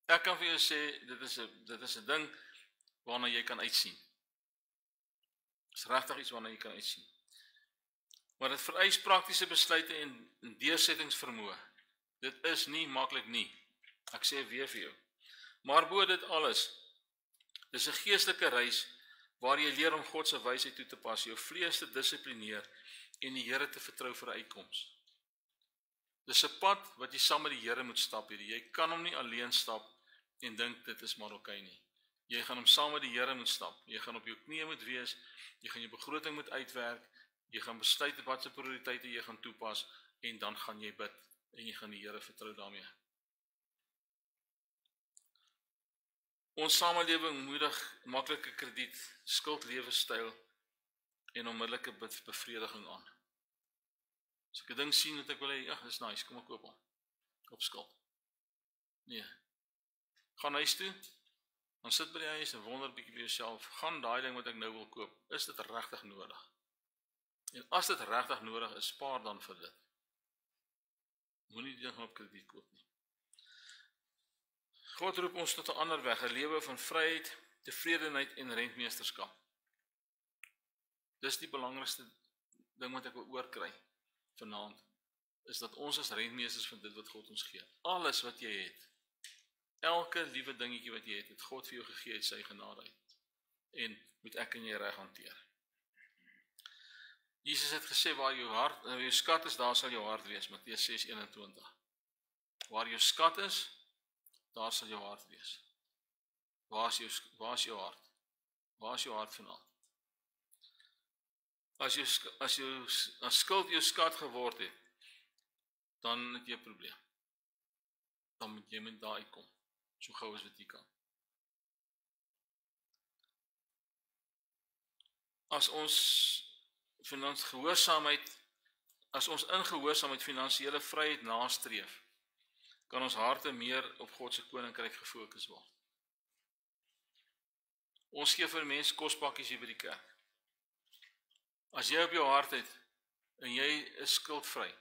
Ek kan vir jou sê, dit is 'n ding waarna jy kan uitsien. Dis regtig iets waarna jy kan uitsien. Maar dit vereis praktiese besluite en deursettingsvermoë. Dit is nie maklik nie. Ek sê weer vir jou. Maar bo dit alles, dis 'n geestelike reis waar jy leer om God se wysheid toe te pas, jou vlees te dissiplineer en die Here te vertrou vir 'n uitkoms. Dis 'n pad wat jy saam met die Here moet stap hierdie. Jy kan hom nie alleen stap en dink dit is maar oukei nie. Jy gaan hom saam met die Here moet stap. Jy gaan op jou knieë moet wees, jy gaan jou begroting moet uitwerk, jy gaan besluit wat se prioriteite jy gaan toepas en dan gaan jy bid en jy gaan die Here vertrou daarmee. Ons samelewing moedig maklike krediet, skuldlewenstyl en onmiddellike bevrediging aan. As ek 'n ding sien wat ek wil hê, ja, dis nice, kom ek koop hom. Op skuld. Nee. Gaan huis toe, dan sit by die huis en wonder bietjie by jouself, gaan daai ding wat ek nou wil koop, is dit regtig nodig? En as dit regtig nodig is, spaar dan vir dit. Moenie die ding op krediet koop nie. God roep ons tot 'n ander weg, 'n lewe van vryheid, tevredenheid en rentmeesterskap. Dis die belangrikste ding wat ek wil oorkry vanaand, is dat ons as rentmeesters van dit wat God ons gee. Alles wat jy het, elke liewe dingetjie wat jy het God vir jou gegee uit sy genade uit. En moet ek en jy reg hanteer. Jesus het gesê, waar jou skat is, daar sal jou hart wees, Matteus 6:21. Waar jou skat is, daar sal jou hart wees. Waar is jou hart? Waar is jou hart vanaand? As skuld jou skat geword het, dan het jy 'n probleem. Dan moet jy met daar uitkom, so gou as wat jy kan. As ons in gehoorsaamheid finansiële vryheid nastreef, kan ons harte meer op God se koninkryk gefokus word. Ons gee vir mense kospakkies hier by die kerk. As jy op jou hart het, en jy is skuldvry,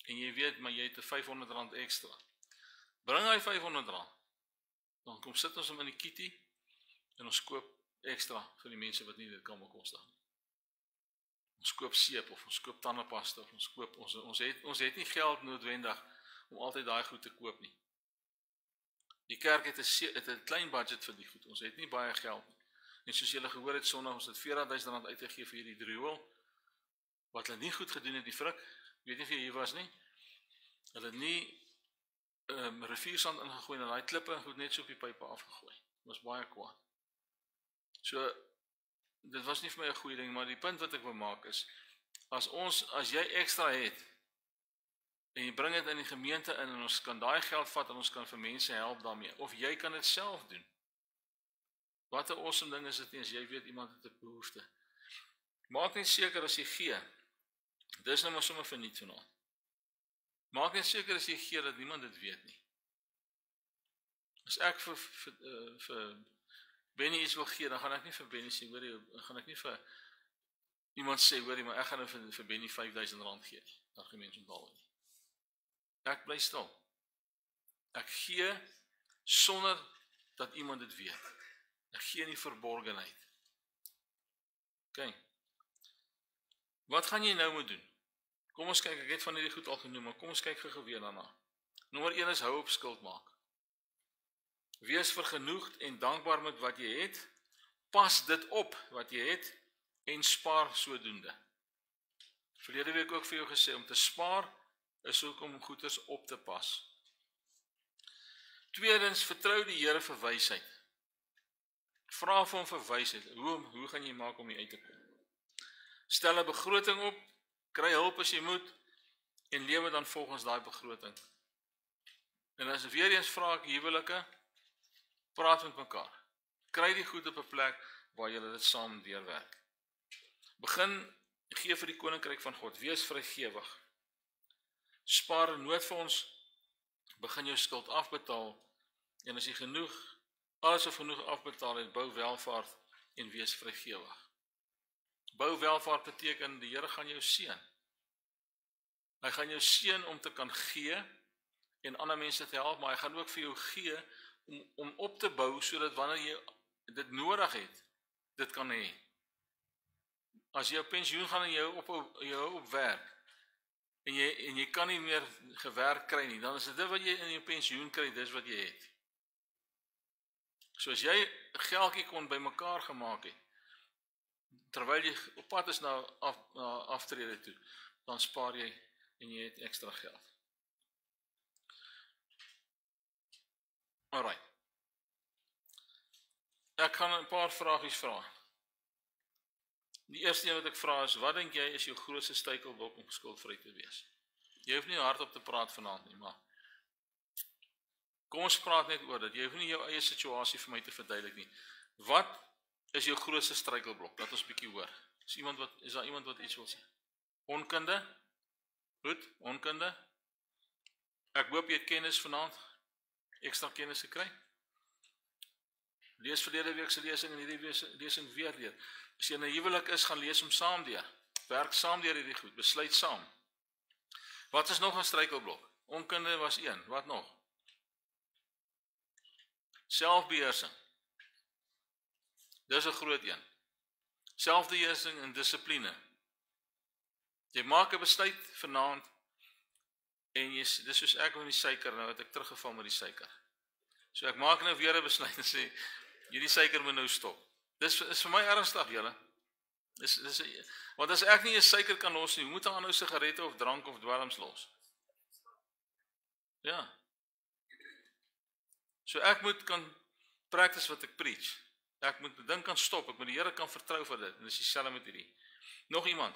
en jy weet, maar jy het R500 ekstra, bring hy R500, dan kom sit ons hom in die kitty, en ons koop ekstra vir die mense wat nie dit kan bekostig nie. Ons koop seep, of ons koop tandepasta, of ons het nie geld noodwendig, om altyd daai goed te koop nie. Die kerk het 'n klein budget vir die goed, ons het nie baie geld nie. En soos julle gehoor het Sondag, ons het R40.000 uitgegee vir hierdie driehoel, wat hulle nie goed gedoen het, die frik, ek weet nie of jy hier was nie, hulle het nie riviersand ingegooi, en daai klippe en goed net so op die pype afgegooi, dit was baie kwaad. So, dit was nie vir my 'n goeie ding, maar die punt wat ek wil maak is, as jy ekstra het, en jy bring dit in die gemeente in, en ons kan daai geld vat, en ons kan vir mense help daarmee, of jy kan dit self doen. Wat 'n awesome ding is dit nie, as jy weet iemand het 'n behoefte. Maak net seker as jy gee, dis nou maar sommer verniet vanaand. Maak net seker as jy gee, dat niemand dit weet nie. As ek vir Benny iets wil gee, dan gaan ek nie vir Benny sê, gaan ek nie vir iemand sê, maar ek gaan vir Benny R5.000 gee nie. Dan gaan mense onthou nie. Ek bly stil. Ek gee sonder dat iemand dit weet. Ek gee in die verborgenheid. OK. Wat gaan jy nou moet doen? Kom ons kyk, ek het van hierdie goed al genoem, maar kom ons kyk gou weer daarna. Nommer 1 is hou op skuld maak. Wees vergenoegd en dankbaar met wat jy het. Pas dit op wat jy het en spaar sodoende. Verlede week ook vir jou gesê, om te spaar is ook om goeders op te pas. Tweedens, vertrou die Here vir wysheid. Vra vir hom vir wysheid. Hoe gaan jy maak om hier uit te kom? Stel 'n begroting op, kry hulp as jy moet en lewe dan volgens daai begroting. En as weer eens vra ek huwelike, praat met mekaar. Kry die goed op 'n plek waar julle dit saam deurwerk. Begin gee vir die koninkryk van God, wees vrygewig. Spaar 'n noodfonds, begin jou skuld afbetaal en as jy alles of genoeg afbetaal het, bou welvaart en wees vrygewig. Bou welvaart beteken die Here gaan jou seën. Hy gaan jou seën om te kan gee en ander mense te help, maar hy gaan ook vir jou gee om op te bou sodat wanneer jy dit nodig het, dit kan hê. As jy op pensioen gaan en jy op werk en jy kan nie meer gewerk kry nie, dan is dit wat jy in jou pensioen kry, dis wat jy het. So as jy 'n geldjie kon bymekaar gemaak het, terwyl jy op pad is na aftrede toe, dan spaar jy en jy het ekstra geld. Alright. Ek gaan 'n paar vragies vra. Die eerste een wat ek vra is, wat dink jy is jou grootste struikelblok om skuldvry te wees? Jy hoef nie hardop te praat vanaand nie, maar kom ons praat net oor dit. Jy hoef nie jou eie situasie vir my te verduidelik nie. Wat is jou grootste struikelblok? Laat ons 'n bietjie hoor. Is daar iemand wat iets wil sê? Onkunde? Goed, onkunde. Ek hoop jy het kennis vanaand, ekstra kennis gekry. Lees verlede week se lesing en hierdie lesing weer leer. As jy in 'n huwelik is, gaan lees hom saam deur. Werk saam deur hierdie goed, besluit saam. Wat is nog 'n struikelblok? Onkunde was een, wat nog? Selfbeheersing. Dis 'n groot een. Selfbeheersing en dissipline. Jy maak 'n besluit vanaand en dis soos ek met die suiker, nou het ek teruggeval met die suiker. So ek maak nou weer 'n besluit en sê hierdie suiker moet nou stop. Dis is vir my ernstig, julle. Want as ek nie 'n suiker kan los nie, hoe moet ek aanhou sigarette of drank of dwelms los? Ja. So ek moet kan practice wat ek preach. Ek moet die ding kan stop, ek moet die Here kan vertrou vir dit. En dis dieselfde met hierdie. Nog iemand?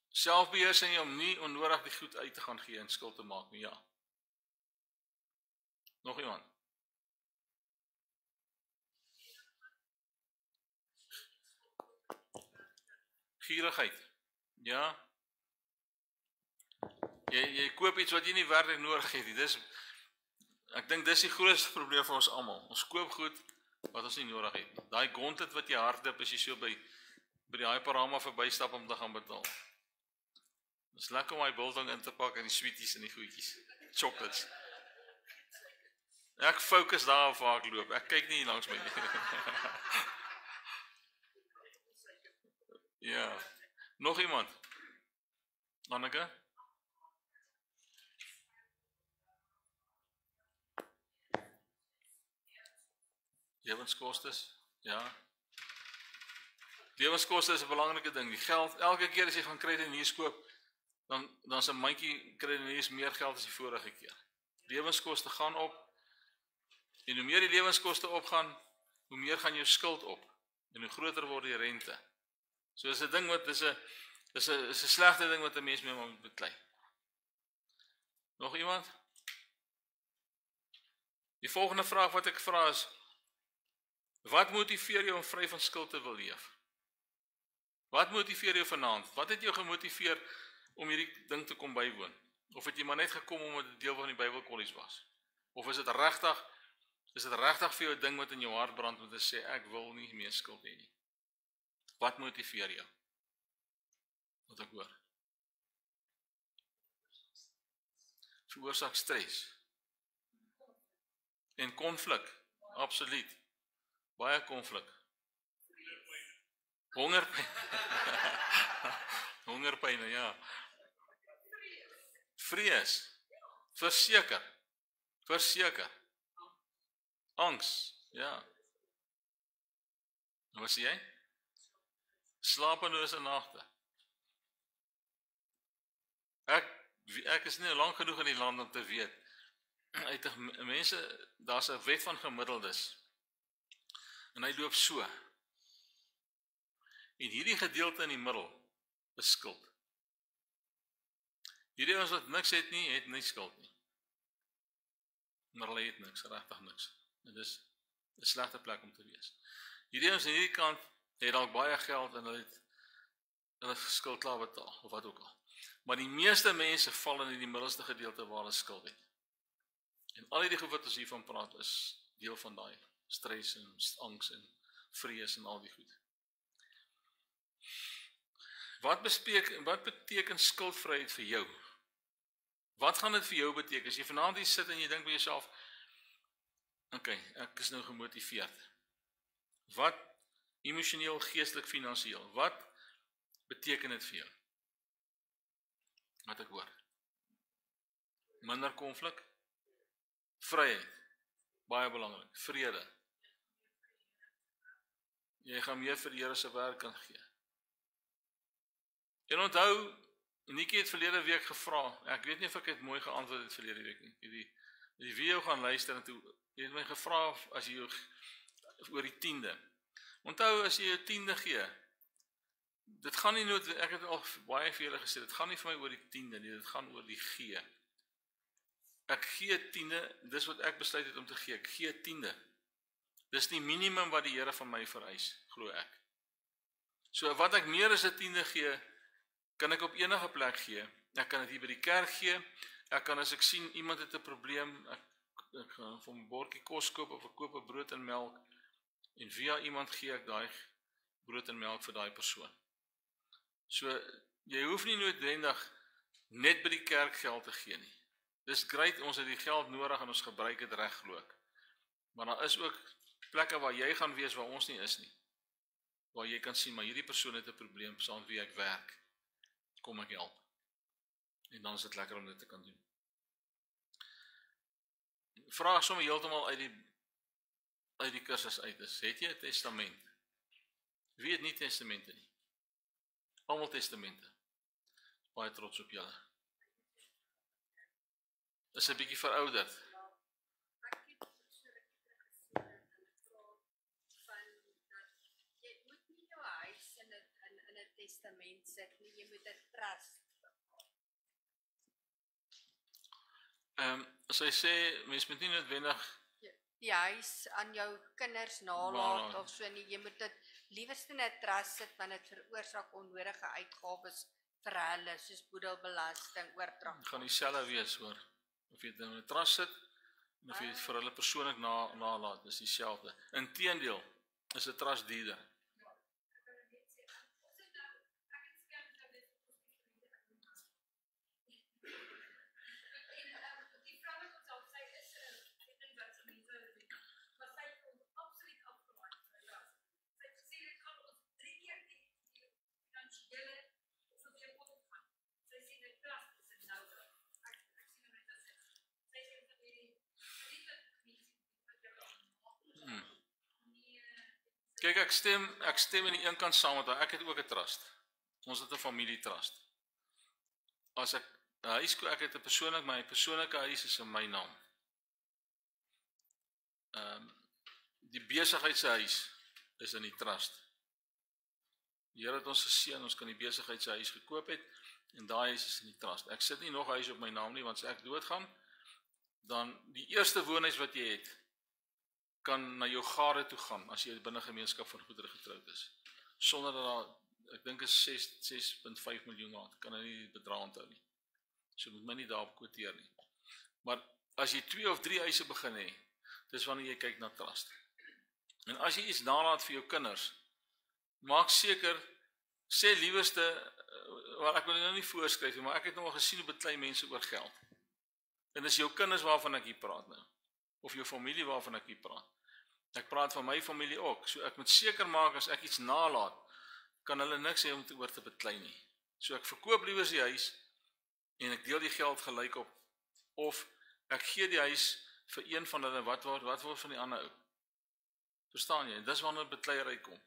Selfbeheersing om nie onnodig die goed uit te gaan gee en skuld te maak nie, ja. Nog iemand? Gierigheid. Ja. Jy koop iets wat jy nie werklik nodig het nie. Ek dink dis die grootste probleem vir ons almal. Ons koop goed wat ons nie nodig het nie. Daai gauntlet wat jy hardloop as jy so by die Hyperama verbystap om te gaan betaal. Dis lekker om hy biltong in te pak en die sweeties en die goedjies. Chocolates. Ek fokus daarop waar ek loop. Ek kyk nie langs my nie. Ja. Nog iemand? Anneke? Lewenskostes? Ja. Lewenskoste is 'n belangrike ding. Die geld, elke keer as jy gaan krediniers koop, dan is 'n mandjie krediniers meer geld as die vorige keer. Lewenskoste gaan op. En hoe meer die lewenskoste opgaan, hoe meer gaan jou skuld op. En hoe groter word die rente. So is 'n ding wat is 'n slegte ding wat 'n mens mee moet beklei. Nog iemand? Die volgende vraag wat ek vra is: wat motiveer jou om vry van skuld te wil leef? Wat motiveer jou vanaand? Wat het jou gemotiveer om hierdie ding te kom bywoon? Of het jy maar net gekom omdat dit deel van die Bybelkolleges was? Of is dit regtig vir jou 'n ding wat in jou hart brand om te sê ek wil nie meer skuld hê nie? Wat motiveer jou? Wat ek hoor. veroorsaak stres. En konflik, absoluut. Baie konflik. Hongerpyn. Hongerpyne, ja. Vrees. Verseker. Angs, ja. Wat sê jy? Slapelose nagte. Ek is nie lank genoeg in die land om te weet. Uitig mense, daar's 'n wet van gemiddeldes. En hy loop so. En hierdie gedeelte in die middel is skuld. Hierdie ons wat niks het nie, het nie skuld nie. Maar hulle het niks, regtig niks. Dit is 'n slegte plek om te wees. Hierdie ons aan hierdie kant het dalk baie geld en hulle skuld klaar betaal, of wat ook al. Maar die meeste mense val in die middelste gedeelte waar hulle skuld het. En al die goed wat ons hiervan praat is deel van daai stres en angs en vrees en al die goed. Wat beteken skuldvryheid vir jou? Wat gaan dit vir jou beteken? As jy vanaand hier sit en jy dink by jouself, ek is nou gemotiveerd. Wat emosioneel, geestelik, finansiëel, wat beteken dit vir jou? Wat ek hoor. Minder konflik, vryheid, baie belangrik, vrede. Jy gaan meer vir die Here se werk kan gee. En onthou, Nikkie het verlede week gevra, ek weet nie of ek het mooi geantwoord het verlede week nie, die video gaan luister en toe, jy het my gevra as jy oor die 10de. Onthou, as jy jou 10de gee, dit gaan nie nood, ek het al baie vir julle gesê, dit gaan nie vir my oor die 10de nie, dit gaan oor die gee. Ek gee 10de, dis wat ek besluit het om te gee, ek gee 10de. Dis die minimum wat die Here van my vereis, glo ek. So wat ek meer as 'n 10de gee, kan ek op enige plek gee. Ek kan dit hier by die kerk gee, ek kan as ek sien iemand het 'n probleem, ek gaan vir 'n bordjie kos koop of ek koop 'n brood en melk en via iemand gee ek daai brood en melk vir daai persoon. So jy hoef nie noodwendig net by die kerk geld te gee nie. Dis great, ons het die geld nodig en ons gebruik dit reg, glo ek. Maar daar is ook plekke waar jy gaan wees waar ons nie is nie. Waar jy kan sien, maar hierdie persoon het 'n probleem saam wie ek werk. Kom ek help. En dan is dit lekker om dit te kan doen. Vraag sommer heeltemal uit die kursus uit is, het jy 'n testament? Wie het nie testamente nie? Almal testamente. Baie trots op julle. Is 'n bietjie verouderd. Testament sit nie, jy moet 'n trust. As hy sê, mens moet nie noodwendig die huis aan jou kinders nalat of so nie, jy moet dit liewers in 'n trust sit, want dit veroorsaak onnodige uitgawes vir hulle, soos boedelbelasting, oordrag. Gaan dieselfde wees, hoor. Of jy dit in 'n trust sit, of jy dit vir hulle persoonlik nalaat, dis dieselfde. Inteendeel, is 'n trust duurder. Kyk, ek stem aan die een kant saam met haar. Ek het ook 'n trust. Ons het 'n familietrust. As ek 'n huis koop, ek het 'n persoonlik, my persoonlike huis is in my naam. Die besigheidshuis is in die trust. Die Here het ons geseën, ons kan die besigheidshuis gekoop het en daai huis is in die trust. Ek sit nie nog 'n huis op my naam nie, want as ek doodgaan, dan die eerste woonhuis wat jy het, kan na jou gade toe gaan, as jy binne gemeenskap van goedere getroud is. Sonder dat daar, ek dink is 6.5 miljoen rand, kan hy nie die bedrag onthou nie. So moet my nie daarop kwoteer nie. Maar as jy 2 of 3 huise begin hê, dis wanneer jy kyk na trust. En as jy iets nalaat vir jou kinders, maak seker, sê liewerste, wel ek wil nou nie voorskryf nie, maar ek het nog al gesien hoe beklei mense oor geld. En dis jou kinders waarvan ek hier praat nou. Of jou familie waarvan ek hier praat. Ek praat van my familie ook. So ek moet seker maak as ek iets nalat, kan hulle niks hê om oor te beklei nie. So ek verkoop liewer die huis en ek deel die geld gelyk op, of ek gee die huis vir een van hulle, wat word van die ander ou? Verstaan jy? Dis wanneer bekleierery kom.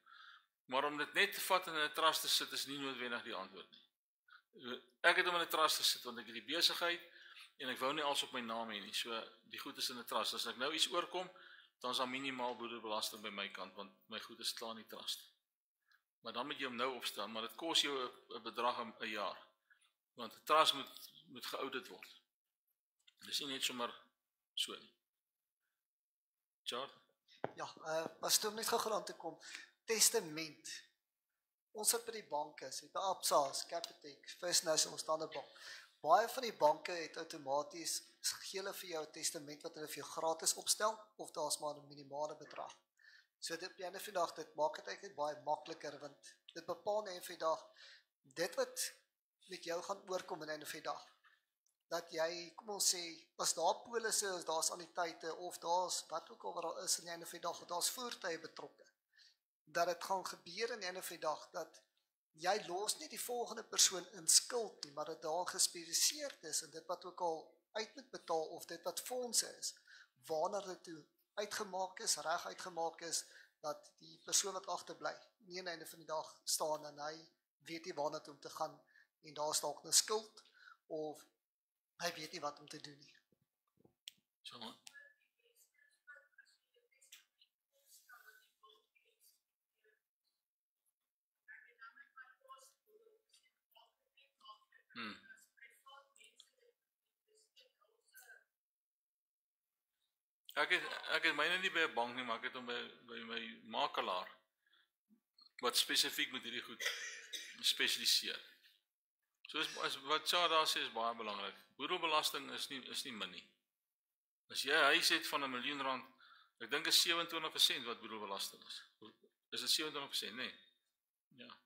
Maar om dit net te vat en in 'n trust te sit is nie noodwendig die antwoord nie. Ek het hom in 'n trust gesit want ek het die besigheid en ek wou nie alles op my naam hê nie. So die goed is in 'n trust. As ek nou iets oorkom, dan is daar minimaal boedelbelasting by my kant want my goed is klaar in die trust. Maar dan moet jy hom nou opstel, maar dit kos jou 'n bedrag 'n jaar. Want 'n trust moet geaudit word. Dis nie net sommer so nie. Charles? Ja, pastoor net gou aan te kom. Testament. Ons het by die banke, so by Absa, Capitec, First National, Standard Bank. Baie van die banke het outomaties gee hulle vir jou 'n testament wat hulle vir jou gratis opstel of daar's maar 'n minimale bedrag. So dit op die einde van die dag, dit maak dit eintlik baie makliker want dit bepaal net vir die dag dit wat met jou gaan oorkom aan die einde van die dag. Dat jy, kom ons sê, as daar polisse is, daar's anniteite of daar's wat ook al wat daar is aan die einde van die dag, daar's voertuie betrokke. Dat dit gaan gebeur aan die einde van die dag dat jy los nie die volgende persoon in skuld nie, maar dat daar gespesifiseer is en dit wat ook al uit moet betaal of dit wat fondse is, waarna dit toe uitgemaak is, reg uitgemaak is, dat die persoon wat agterbly nie aan die einde van die dag staan en hy weet nie waarna toe om te gaan en daar's dalk 'n skuld of hy weet nie wat om te doen nie. So man. Ek het myne nie by 'n bank nie, maar ek het hom by my makelaar wat spesifiek met hierdie goed spesialiseer. So wat Charles daar sê is baie belangrik. Boedelbelasting is nie min nie. As jy 'n huis het van R1 miljoen, ek dink is 27% wat boedelbelasting is. Is dit 27%, nee? Ja.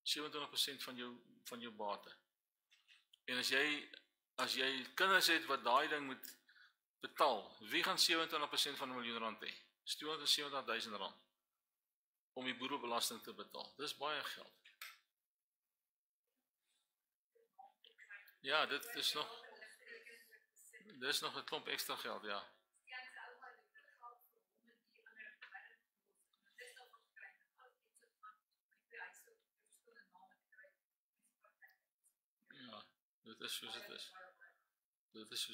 27% van jou bate. En as jy kinders het wat daai ding moet betaal, wie gaan 27% van R1 miljoen hê? Dis R270,000 om die boedelbelasting te betaal. Dis baie geld. Ja, dis nog 'n klomp ekstra geld, ja. Ja, dit is soos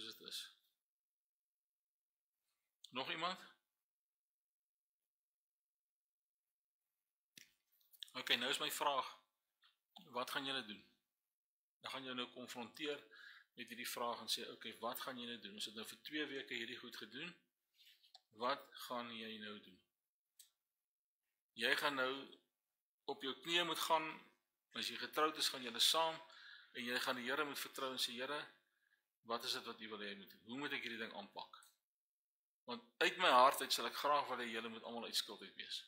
dit is. Nog iemand? Oké, nou is my vraag. Wat gaan julle doen? Dan gaan jy nou konfronteer met hierdie vraag en sê, oké, wat gaan jy nou doen? Ons het nou vir 2 weke hierdie goed gedoen. Wat gaan jy nou doen? Jy gaan nou op jou knieë moet gaan, as jy getroud is, gaan julle saam, en jy gaan die Here moet vertrou en sê, Here, wat is dit wat U wil hê moet doen? Hoe moet ek hierdie ding aanpak? Want uit my hart uit sal ek graag wil hê julle moet almal uit skuld uit wees.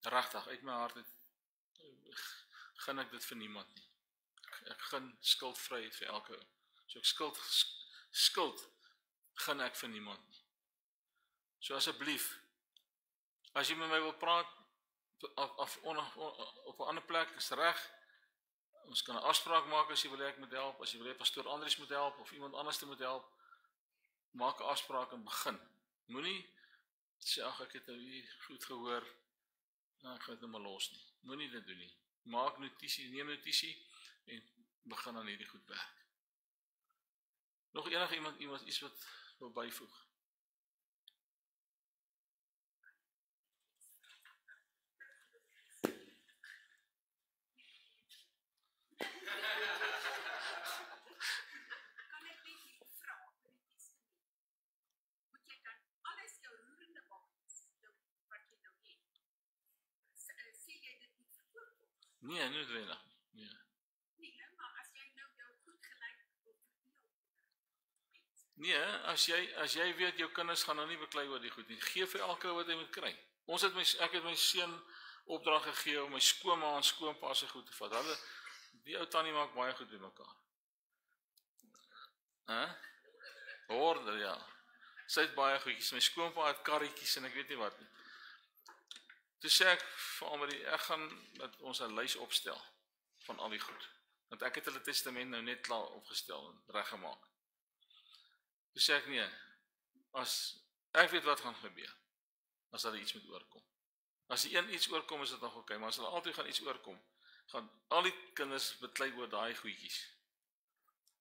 Regtig, uit my hart uit gun ek dit vir niemand nie. Ek gun skuldvryheid vir elke ou. So ek skuld gun ek vir niemand nie. So asseblief, as jy met my wil praat op 'n ander plek, is reg. Ons kan 'n afspraak maak as jy wil hê ek moet help, as jy wil hê pastoor Andries moet help of iemand anders te moet help. Maak 'n afspraak en begin. Moenie sê ag ek het nou hier goed gehoor. Nou ek gaan dit nou maar los nie. Moenie dit doen nie. Maak notisie, neem notisie en begin aan hierdie goed werk. Nog enige iemand iets wat wil byvoeg? Nee, noodwendig. Nee. Nee, maar as jy nou jou goed gelyk Nee, as jy weet jou kinders gaan nou nie beklei oor die goed nie, gee vir elke wat hy moet kry. Ek het my seun opdrag gegee om my skoonma en skoonpa se goed te vat. Hulle die ou tannie maak baie goed by mekaar. Horde, ja. Sy het baie goedjies. My skoonpa het karretjies en ek weet nie wat nie. Toe sê ek vir Almarie, ek gaan met ons 'n lys opstel van al die goed. Want ek het hulle testament nou net klaar opgestel en reggemaak. Toe sê ek nee, as ek weet wat gaan gebeur, as hulle iets moet oorkom. As die een iets oorkom, is dit nog oké, maar as hulle altyd gaan iets oorkom, gaan al die kinders beklei oor daai goedjies.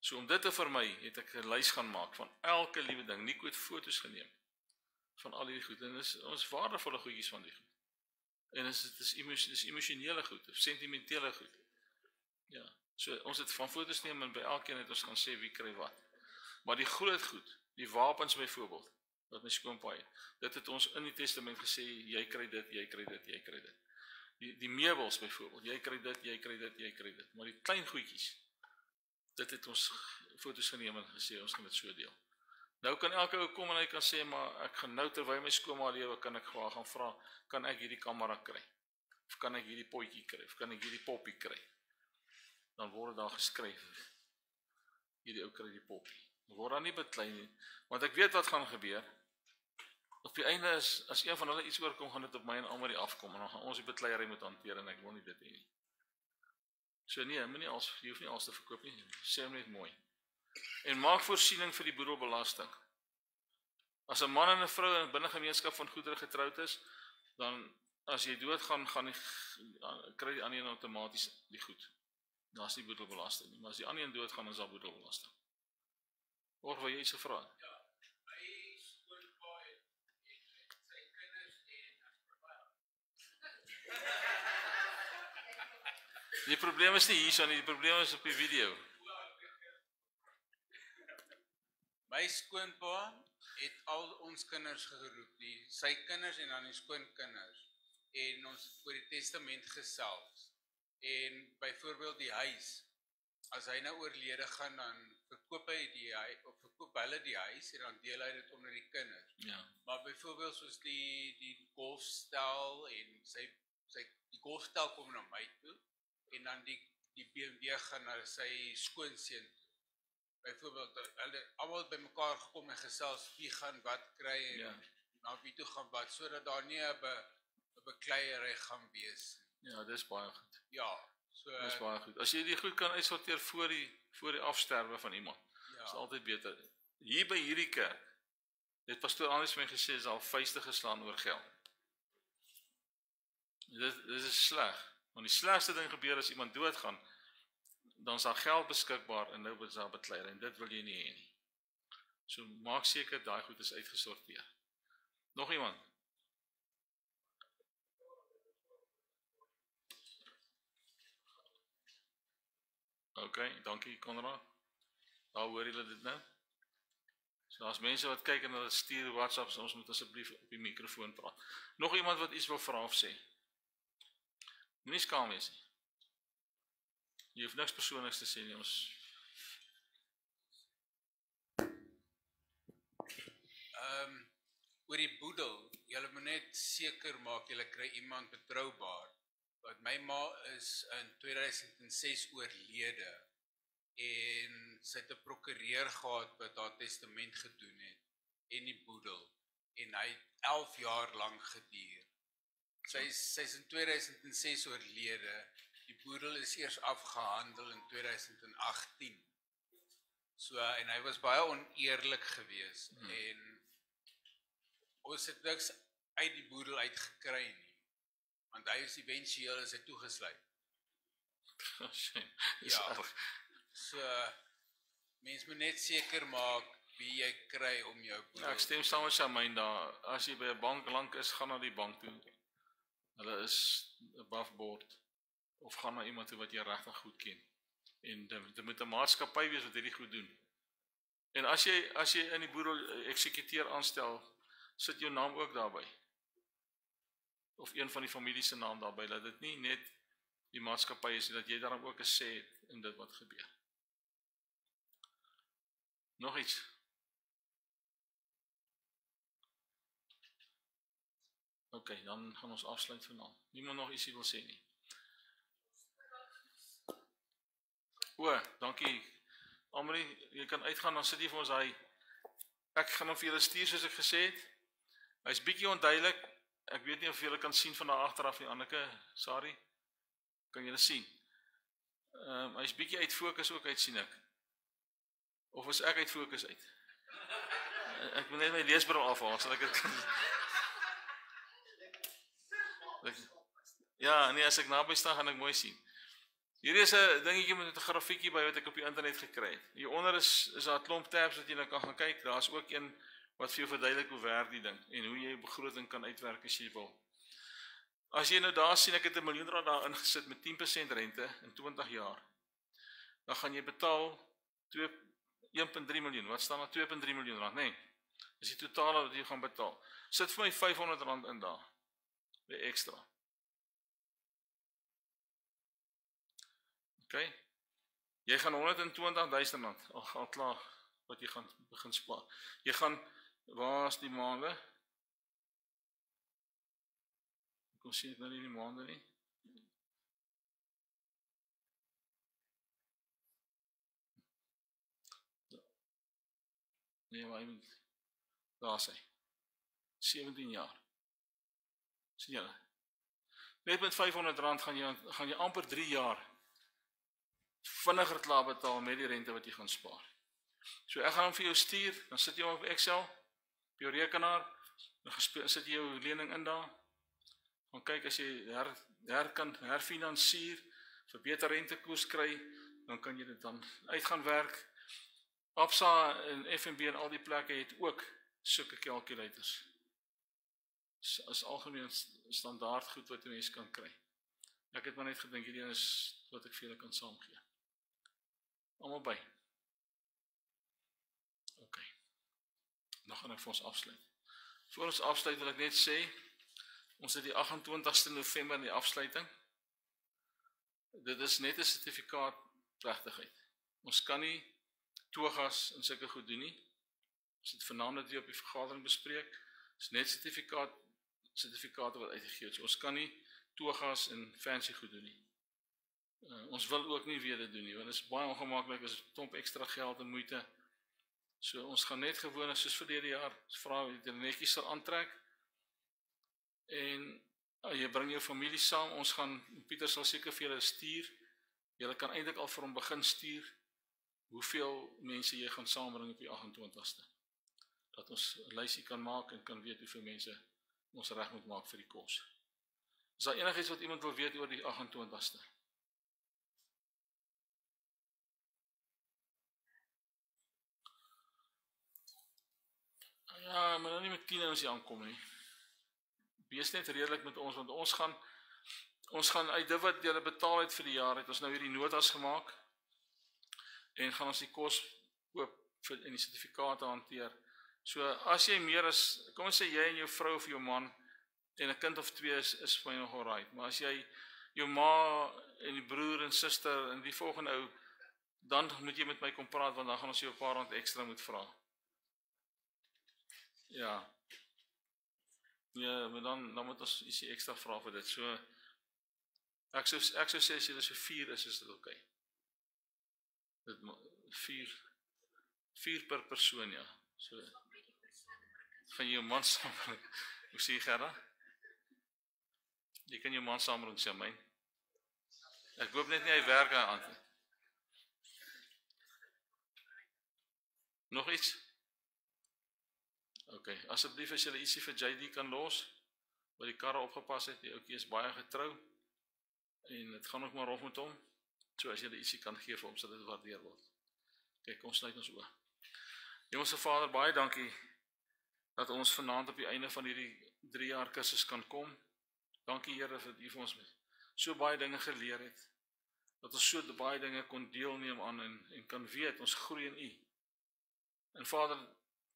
So om dit te vermy, het ek 'n lys gaan maak van elke liewe ding. Nico het foto's geneem van al die goed. En dis ons waardevolle goedjies van die goed. En dit is emosionele goed, of sentimentele goed. Ja, so ons het van foto's neem en by elkeen het ons gaan sê wie kry wat. Maar die groot goed, die wapens byvoorbeeld, wat my skoonpa het, dit het ons in die testament gesê, jy kry dit, jy kry dit, jy kry dit. Die meubels byvoorbeeld, jy kry dit, jy kry dit, jy kry dit. Maar die klein goedjies, dit het ons foto's geneem en gesê, ons gaan dit so deel. Nou kan elke ou kom en hy kan sê, maar ek gaan nou terwyl my skoonma lewe, kan ek gaan vra, kan ek hierdie kamera kry? Of kan ek hierdie potjie kry? Of kan ek hierdie poppie kry? Dan word daar geskryf, hierdie ou kry die poppie. Dan word daar nie beklei nie, want ek weet wat gaan gebeur. Op die einde is, as een van hulle iets oorkom, gaan dit op my en Almarie afkom, en dan gaan ons die bekleierery moet hanteer, en ek wil nie dit hê nie. So nee, jy hoef nie alles te verkoop nie, sê hom net mooi. En maak voorsiening vir die boedelbelasting. As 'n man en 'n vrou in 'n binnegemeenskap van goedere getroud is, dan as jy doodgaan, kry die ander een outomaties die goed. Daar is nie boedelbelasting nie, maar as die ander een doodgaan, is daar boedelbelasting. Hoor wat jy iets gevra het? Ja, my skoonpa het sy kinders en as verbaal. Die probleem is nie hierso nie, die probleem is op die video. My skoonpa het al ons kinders geroep, sy kinders en dan die skoonkinders. En ons het oor die testament gesels. En byvoorbeeld die huis, as hy nou oorlede gaan, dan verkoop hulle die huis en dan deel hy dit onder die kinders. Ja. Maar byvoorbeeld soos die golfstel en die golfstel kom na my toe en dan die BMW gaan na sy skoonseun toe. Byvoorbeeld, hulle almal by mekaar gekom en gesels wie gaan wat kry en Ja. na wie toe gaan wat, sodat daar nie 'n bekleierery gaan wees. Ja, dis baie goed. Ja, so Dis baie goed. As jy die goed kan uitsorteer voor die afsterwe van iemand, ja. is altyd beter. Hier by hierdie kerk, het pastoor Anders my gesê, is al vuiste geslaan oor geld. Dit is sleg. Want die slegste ding gebeur as iemand doodgaan, dan is daar geld beskikbaar en nou is daar bekleierery en dit wil jy nie hê nie. So maak seker daai goed is uitgesorteer. Nog iemand? Ok, dankie Konrad. Daar hoor julle dit nou. So as mense wat kyk en hulle stuur WhatsApps, ons moet asseblief op die mikrofoon praat. Nog iemand wat iets wil vra of sê? Moenie skaam wees nie. Jy hoef niks persoonliks te sê nie, ons Oor die boedel, julle moet net seker maak julle kry iemand betroubaar. Want my ma is in 2006 oorlede en sy het 'n prokureur gehad wat haar testament gedoen het en die boedel en hy het 11 jaar lank geduur. Sy's in 2006 oorlede. Die boedel is eers afgehandel in 2018. So en hy was baie oneerlik geweest en ons het niks uit die boedel uitgekry nie. Want hy is eventueel is hy toegesluit. Ja. So mens moet net seker maak wie jy kry om jou boedel. Ja, ek stem saam met Shamaine daar. As jy by 'n bank lank is, gaan na die bank toe. Hulle is above board. Of gaan na iemand toe wat jy regtig goed ken. En dit moet 'n maatskappy wees wat hierdie goed doen. En as jy in die boedel eksekuteur aanstel, sit jou naam ook daarby. Of een van die familie se naam daarby, dat dit nie net die maatskappy is, dat jy daarom ook 'n sê het in dit wat gebeur. Nog iets? Ok, dan gaan ons afsluit vanaand. Niemand nog ietsie wil sê nie. O, dankie. Almarie, jy kan uitgaan, dan sit jy vir ons hy Ek gaan hom vir julle stuur soos ek gesê het. Hy's bietjie onduidelik. Ek weet nie of julle kan sien van daar agteraf nie, Anneke, sorry. Kan julle sien? Hy's bietjie uit fokus ook uit sien ek. Of is ek uit fokus uit? Ek moet net my leesbril afhaal, sodat ek dit kan. Ja, nee, as ek naby staan gaan ek mooi sien. Hierdie is 'n dingetjie met 'n grafiekie by wat ek op die internet gekry het. Hieronder is daar 'n klomp tabs wat jy nou kan gaan kyk. Daar's ook een wat vir jou verduidelik hoe werk die ding en hoe jy jou begroting kan uitwerk as jy wil. As jy nou daar sien, ek het R1 miljoen daar ingesit met 10% rente in 20 jaar. Dan gaan jy betaal 1.3 miljoen. Wat staan daar? 2.3 miljoen rand, nee. Dis die totale wat jy gaan betaal. Sit vir my R500 in daar. By ekstra. Okay. Jy gaan R120,000 al klaar wat jy gaan begin spaar. Jy gaan, waar is die maande? Kom sien ek nou nie die maande nie. Nee, maar daar is hy. 17 jaar. Sien julle? Net met R500 gaan jy amper 3 jaar vinniger klaar betaal met die rente wat jy gaan spaar. So ek gaan hom vir jou stuur, dan sit jy hom op Excel, op jou rekenaar, dan sit jy jou lening in daar, dan kyk as jy kan herfinansier, vir beter rentekoers kry, dan kan jy dit dan uit gaan werk. Absa en FNB en al die plekke het ook sulke calculators. Is algemeen standaard goed wat 'n mens kan kry. Ek het maar net gedink hierdie is wat ek vir julle kan saamgee. Almal by. OK. Dan gaan ek vir ons afsluit. Voor ons afsluit wil ek net sê, ons het die 28ste November in die afsluiting. Dit is net 'n sertifikaat plegtigheid. Ons kan nie toegas en sulke goed doen nie. Ons het vanaand dit weer op die vergadering bespreek. Dis net sertifikate wat uitgegee is. Ons kan nie toegas en fancy goed doen nie. Ons wil ook nie weer dit doen nie, want dit is baie ongemaklik, is 'n klomp ekstra geld en moeite. So ons gaan net gewoon soos verlede jaar, vra jy dit netjies sal aantrek. En jy bring jou familie saam. Ons gaan, Pieter sal seker vir julle stuur. Julle kan eintlik al vir hom begin stuur hoeveel mense jy gaan saambring op die 28ste. Dat ons 'n lysie kan maak en kan weet hoeveel mense ons reg moet maak vir die kos. Is daar enigiets wat iemand wil weet oor die 28ste? Ja, maar nou nie met 10 ons hier aankom nie. Wees net redelik met ons, want ons gaan uit dit wat julle betaal het vir die jaar, het ons nou hierdie notas gemaak, en gaan ons die kos koop en die sertifikate hanteer. So as jy meer as, kom ons sê jy en jou vrou of jou man, en 'n kind of 2 is vir my nog alright, maar as jy jou ma en die broer en suster en die volgende ou, dan moet jy met my kom praat, want dan gaan ons jou 'n paar rand ekstra moet vra. Ja. Ja, maar dan moet ons ietsie ekstra vra vir dit. So ek sou sê as jy so 4 is dit oké. Dit 4 per persoon, ja. So gaan jy jou man saambring. Hoe sê jy, Gerda? Jy kan jou man saambring, sê my. Ek hoop net nie hy werk aan. Nog iets? OK, asseblief as julle ietsie vir JD kan los, wat die karre opgepas het, die ouetjie is baie getrou, en dit gaan ook maar rof met hom, so as julle ietsie kan gee vir hom, sal dit waardeer word. Kyk, kom sluit ons oë. Hemelse Vader, baie dankie, dat ons vanaand op die einde van hierdie 3 jaar kursus kan kom. Dankie Here, dat U vir ons so baie dinge geleer het, dat ons so baie dinge kon deelneem aan, en kan weet, ons groei in U. En Vader,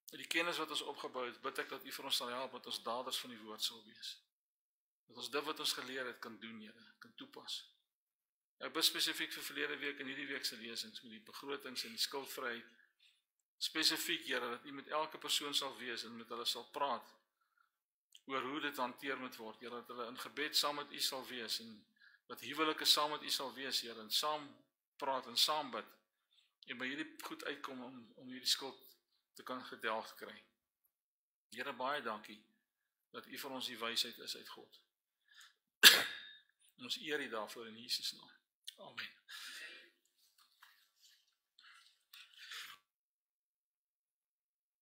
die kennis wat ons opgebou het, bid ek dat U vir ons sal help, dat ons daders van die woord sal wees. Dat ons dit wat ons geleer het, kan doen, Here, kan toepas. Ek bid spesifiek vir verlede week en hierdie week se lesings, met die begrotings en die skuldvryheid. Spesifiek, Here, dat U met elke persoon sal wees, en met hulle sal praat, oor hoe dit hanteer moet word, Here, dat hulle in gebed saam met U sal wees, en dat huwelike saam met U sal wees, Here, en saam praat en saam bid, en by hierdie goed uitkom om hierdie skuld te kan gedelg kry. Here, baie dankie dat U vir ons die wysheid is uit God. En ons eer U daarvoor in Jesus naam. Amen.